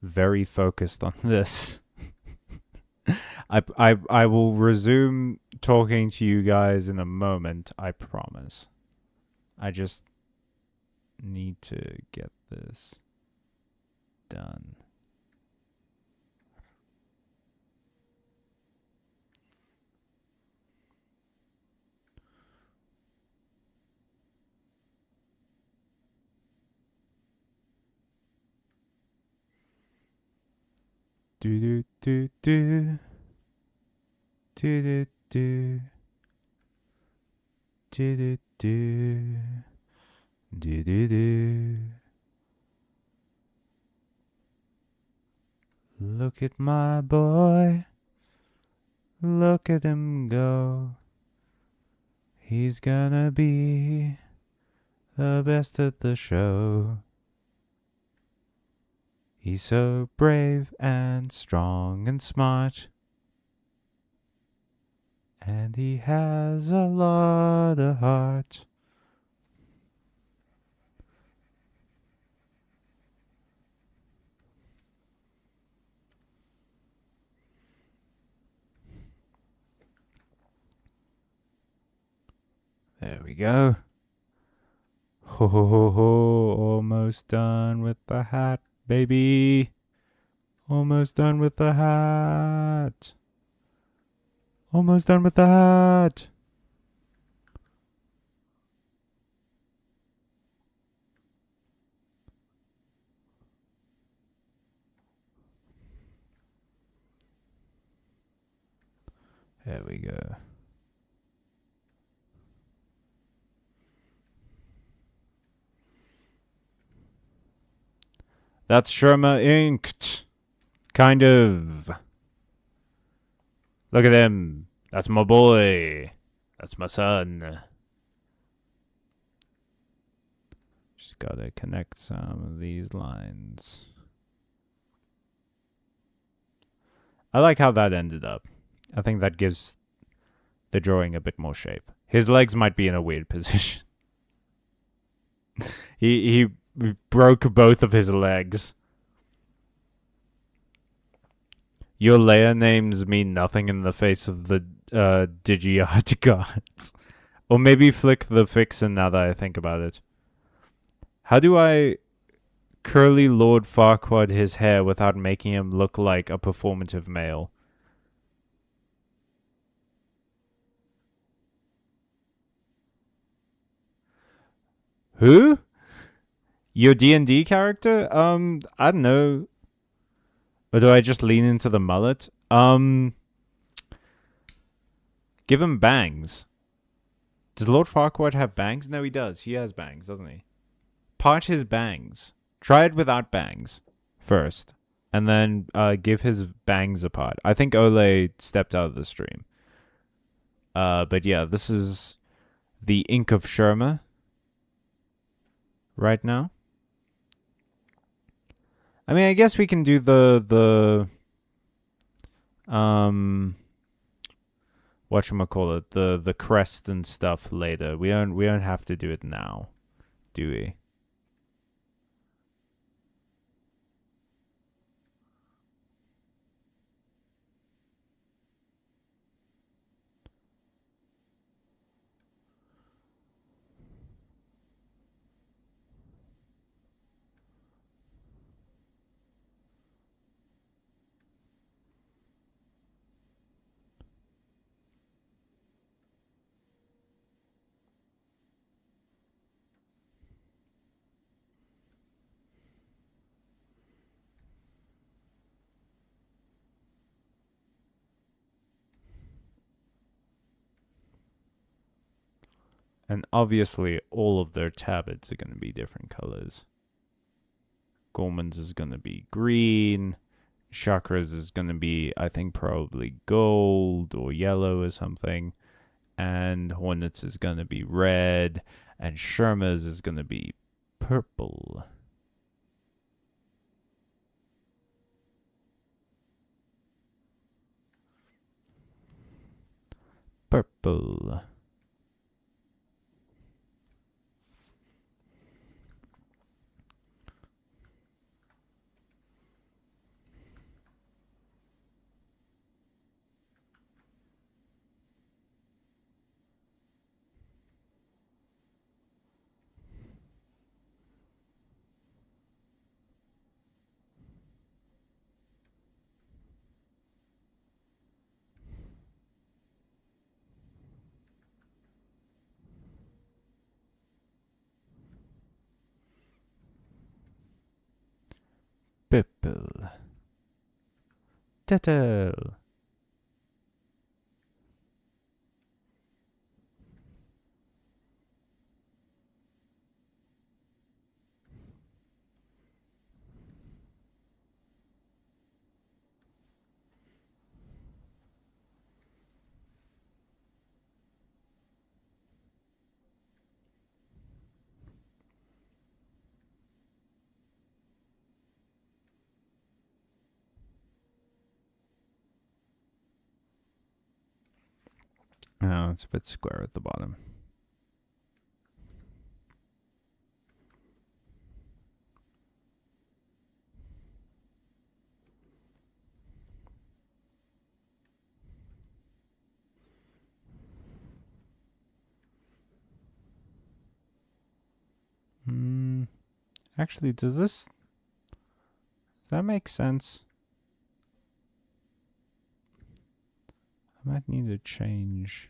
very focused on this. I will resume talking to you guys in a moment, I promise. I just need to get this done. Do do do do do do do do do do do do. Look at my boy, look at him go. He's gonna be the best at the show. He's so brave and strong and smart, and he has a lot of heart. There we go. Ho ho ho ho, almost done with the hat, baby. Almost done with the hat. Almost done with the hat. There we go. That's Sherma inked. Kind of. Look at him. That's my boy. That's my son. Just gotta connect some of these lines. I like how that ended up. I think that gives the drawing a bit more shape. His legs might be in a weird position. he broke both of his legs. Your layer names mean nothing in the face of the Digi-art gods. Or maybe flick the fixin now that I think about it. How do I curly Lord Farquaad his hair without making him look like a performative male? Who? Your D&D character? I don't know. Or do I just lean into the mullet? Give him bangs. Does Lord Farquaad have bangs? No, he does. He has bangs, doesn't he? Part his bangs. Try it without bangs first. And then give his bangs a part. I think Ole stepped out of the stream. But yeah, this is the Ink of Sherma right now. I mean, I guess we can do the whatchamacallit, the crest and stuff later. We don't have to do it now, do we? And obviously, all of their tablets are going to be different colors. Gorman's is going to be green. Chakra's is going to be, I think, probably gold or yellow or something. And Hornets is going to be red. And Sherma's is going to be purple. Purple. Purple. Turtle. Oh, it's a bit square at the bottom. Actually, does that make sense? I might need to change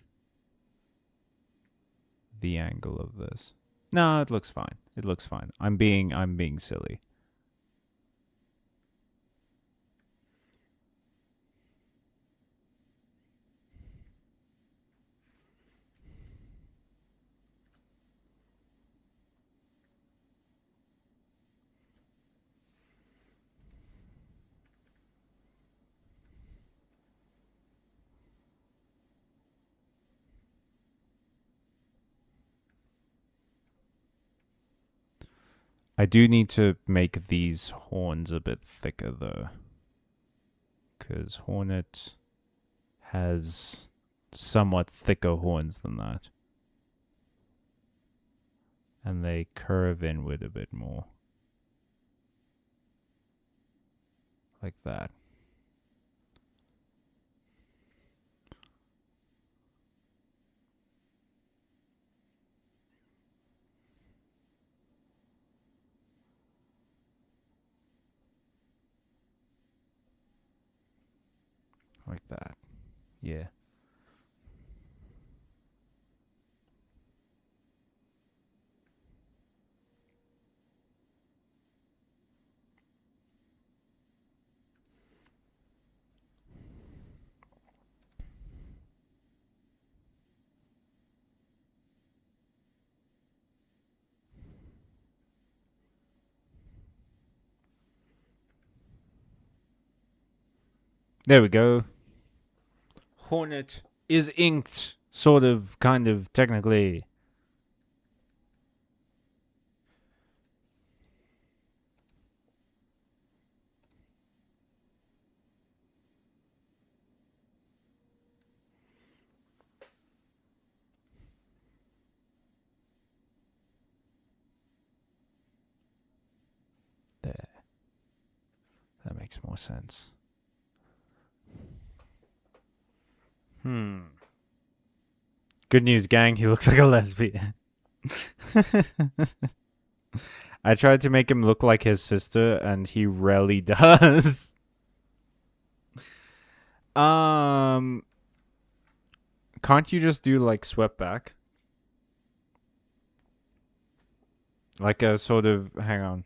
the angle of this. No, it looks fine. It looks fine. I'm being silly. I do need to make these horns a bit thicker though, because Hornet has somewhat thicker horns than that. And they curve inward a bit more. Like that. Like that. Yeah. There we go. Hornet is inked, sort of, kind of, technically. There. That makes more sense. Good news, gang. He looks like a lesbian. I tried to make him look like his sister, and he rarely does. Can't you just do like swept back? Like a sort of, hang on.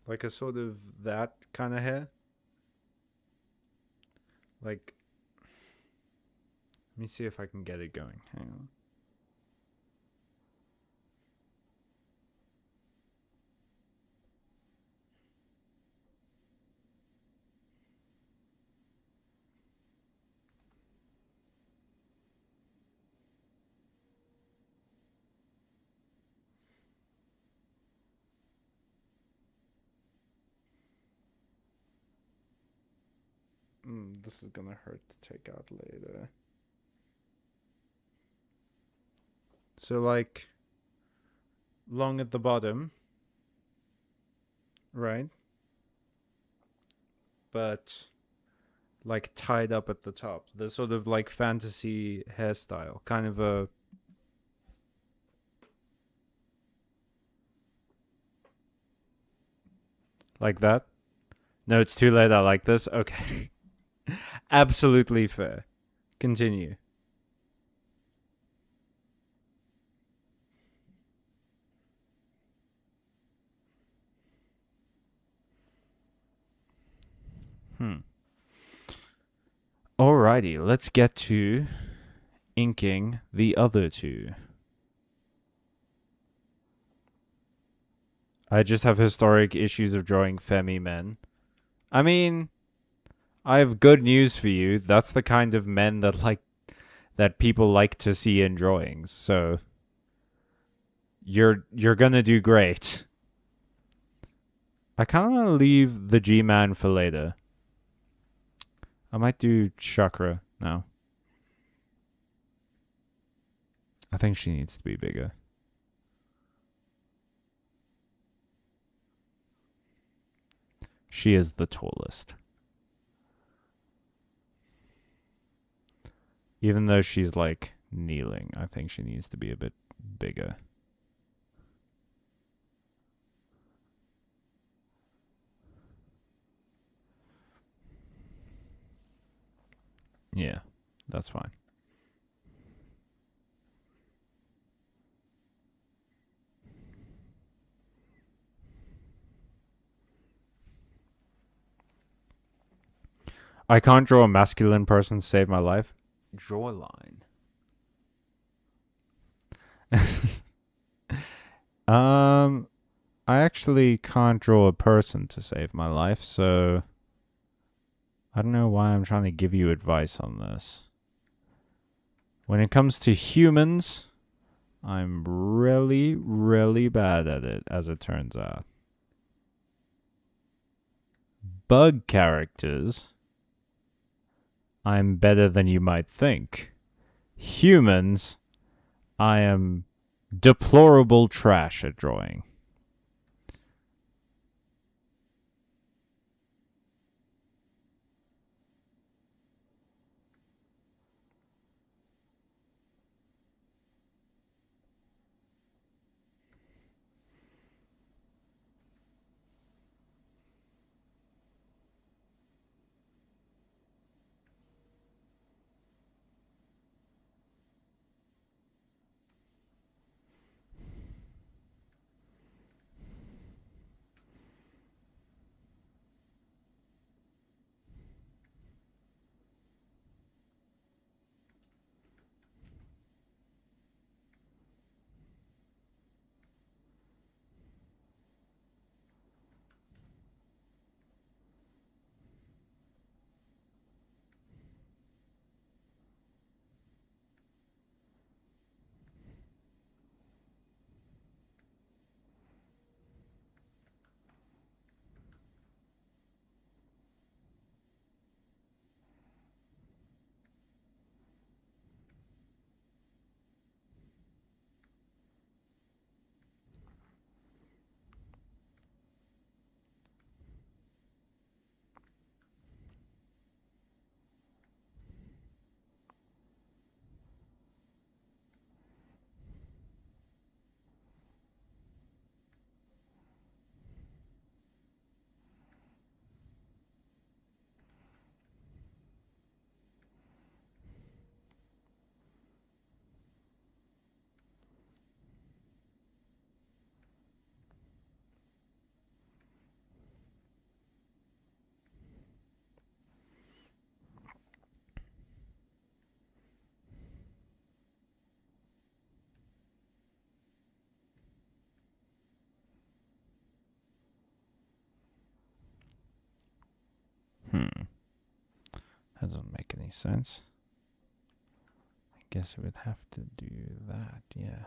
Like a sort of that kind of hair. Like, let me see if I can get it going. Hang on. This is gonna hurt to take out later. So like long at the bottom, right? But like tied up at the top. The sort of like fantasy hairstyle. Kind of a like that. No, it's too late. I like this. Okay. Absolutely fair. Continue. Alrighty, let's get to inking the other two. I just have historic issues of drawing femi men. I mean, I have good news for you. That's the kind of men that people like to see in drawings. So you're gonna do great. I kind of want to leave the G-man for later. I might do Chakra now. I think she needs to be bigger. She is the tallest. Even though she's like kneeling, I think she needs to be a bit bigger. Yeah, that's fine. I can't draw a masculine person to save my life. Draw a line. I actually can't draw a person to save my life, so I don't know why I'm trying to give you advice on this. When it comes to humans, I'm really, really bad at it, as it turns out. Bug characters, I'm better than you might think. Humans, I am deplorable trash at drawing. That doesn't make any sense. I guess it would have to do that, yeah.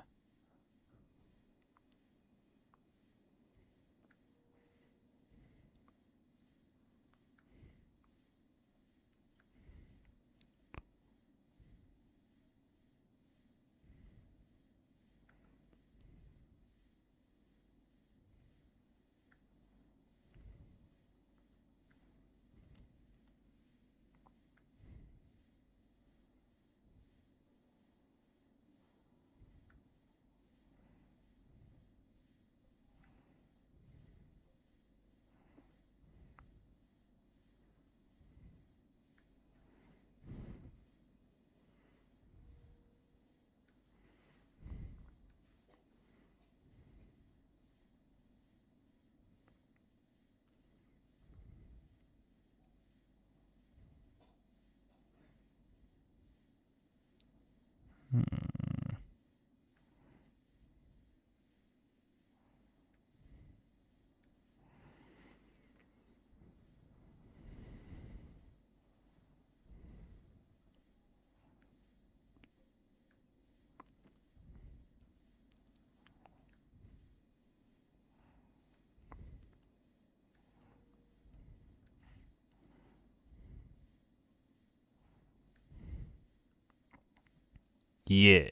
Yeah.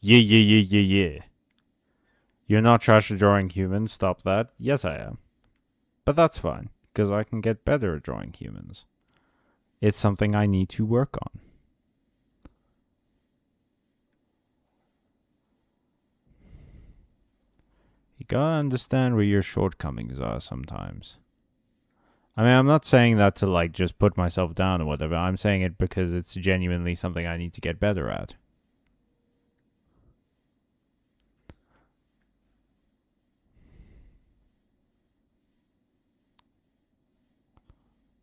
Yeah. You're not trash at drawing humans, stop that. Yes, I am. But that's fine, because I can get better at drawing humans. It's something I need to work on. You gotta understand where your shortcomings are sometimes. I mean, I'm not saying that to, like, just put myself down or whatever. I'm saying it because it's genuinely something I need to get better at.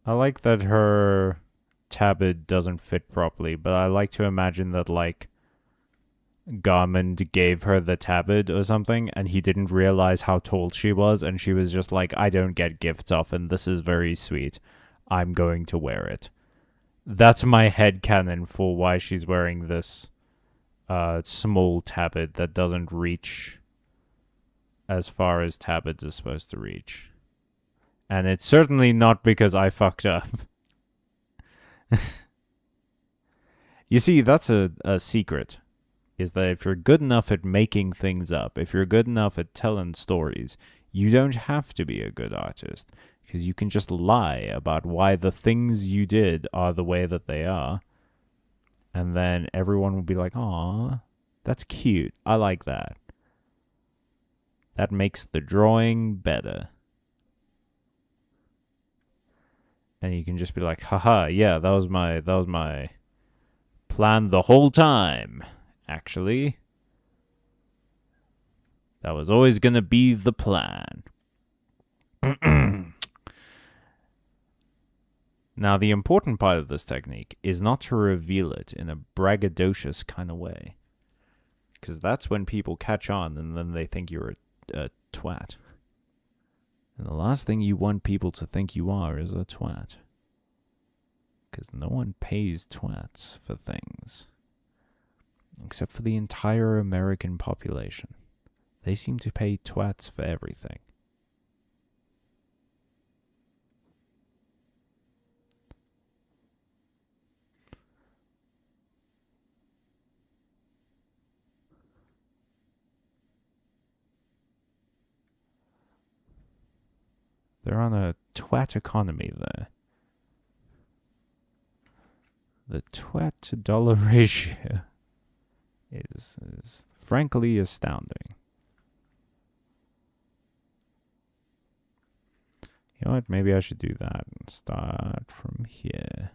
I like that her tabard doesn't fit properly, but I like to imagine that, like, Garmond gave her the tabard or something, and he didn't realize how tall she was, and she was just like, I don't get gifts often, this is very sweet. I'm going to wear it. That's my headcanon for why she's wearing this small tabard that doesn't reach as far as tabards are supposed to reach. And it's certainly not because I fucked up. You see, that's a secret. Is that if you're good enough at making things up, if you're good enough at telling stories, you don't have to be a good artist. Because you can just lie about why the things you did are the way that they are. And then everyone will be like, aw, that's cute. I like that. That makes the drawing better. And you can just be like, haha, yeah, that was my plan the whole time. Actually, that was always gonna be the plan. Now, the important part of this technique is not to reveal it in a braggadocious kind of way. Because that's when people catch on and then they think you're a twat. And the last thing you want people to think you are is a twat. Because no one pays twats for things. Except for the entire American population. They seem to pay twats for everything. They're on a twat economy there. The twat to dollar ratio is frankly astounding. You know what? Maybe I should do that and start from here.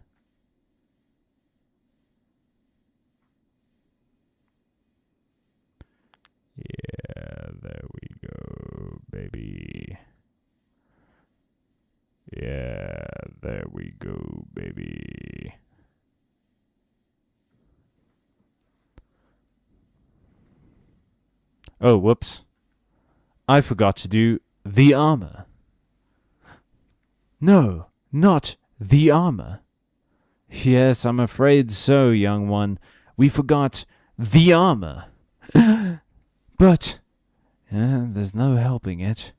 Yeah, there we go, baby. Yeah, there we go, baby. Oh, whoops. I forgot to do the armor. No, not the armor. Yes, I'm afraid so, young one. We forgot the armor. But there's no helping it.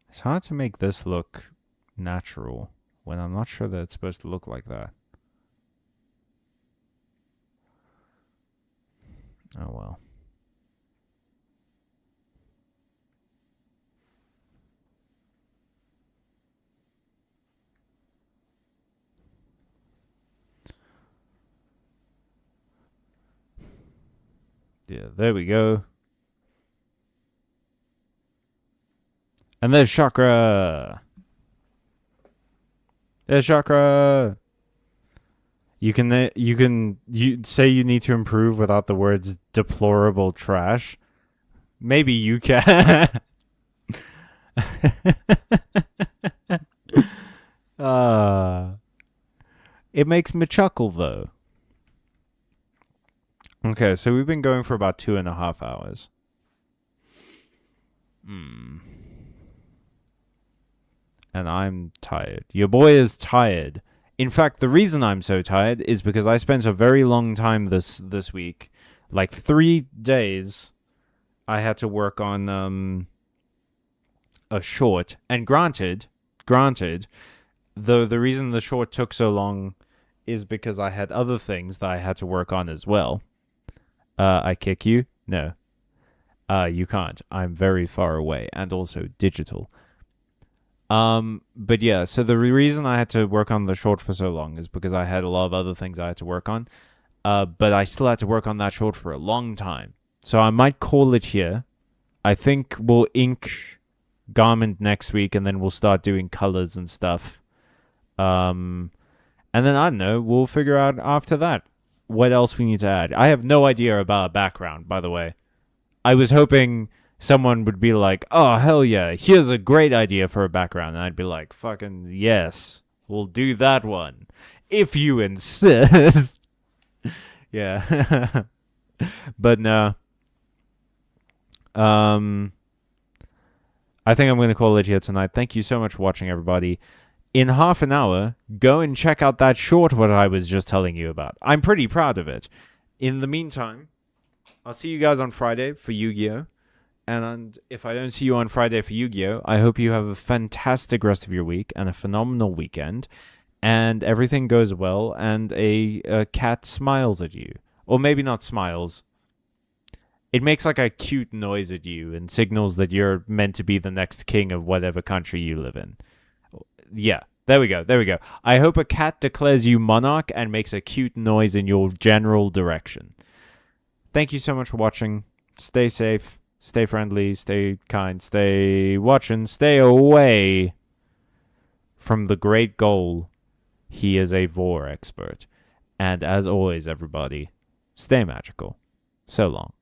It's hard to make this look natural when I'm not sure that it's supposed to look like that. Oh well. Yeah, there we go. And there's Chakra. There's Chakra. You say you need to improve without the words deplorable trash. Maybe you can. It makes me chuckle though. Okay, so we've been going for about 2.5 hours. And I'm tired. Your boy is tired. In fact, the reason I'm so tired is because I spent a very long time this week, like 3 days. I had to work on a short, and granted, though the reason the short took so long is because I had other things that I had to work on as well. I kick you? No. You can't. I'm very far away and also digital. But yeah, so the reason I had to work on the short for so long is because I had a lot of other things I had to work on. But I still had to work on that short for a long time. So I might call it here. I think we'll ink Garment next week and then we'll start doing colors and stuff. And then I don't know, we'll figure out after that what else we need to add. I have no idea about a background, by the way. I was hoping someone would be like, oh, hell yeah, here's a great idea for a background. And I'd be like, fucking yes, we'll do that one. If you insist. Yeah. But no. I think I'm going to call it here tonight. Thank you so much for watching, everybody. In half an hour, go and check out that short what I was just telling you about. I'm pretty proud of it. In the meantime, I'll see you guys on Friday for Yu-Gi-Oh! And if I don't see you on Friday for Yu-Gi-Oh!, I hope you have a fantastic rest of your week and a phenomenal weekend. And everything goes well and a cat smiles at you. Or maybe not smiles. It makes like a cute noise at you and signals that you're meant to be the next king of whatever country you live in. Yeah, there we go. I hope a cat declares you monarch and makes a cute noise in your general direction. Thank you so much for watching. Stay safe, stay friendly, stay kind, stay watching, stay away from the great goal. He is a vor expert. And as always, everybody, stay magical. So long.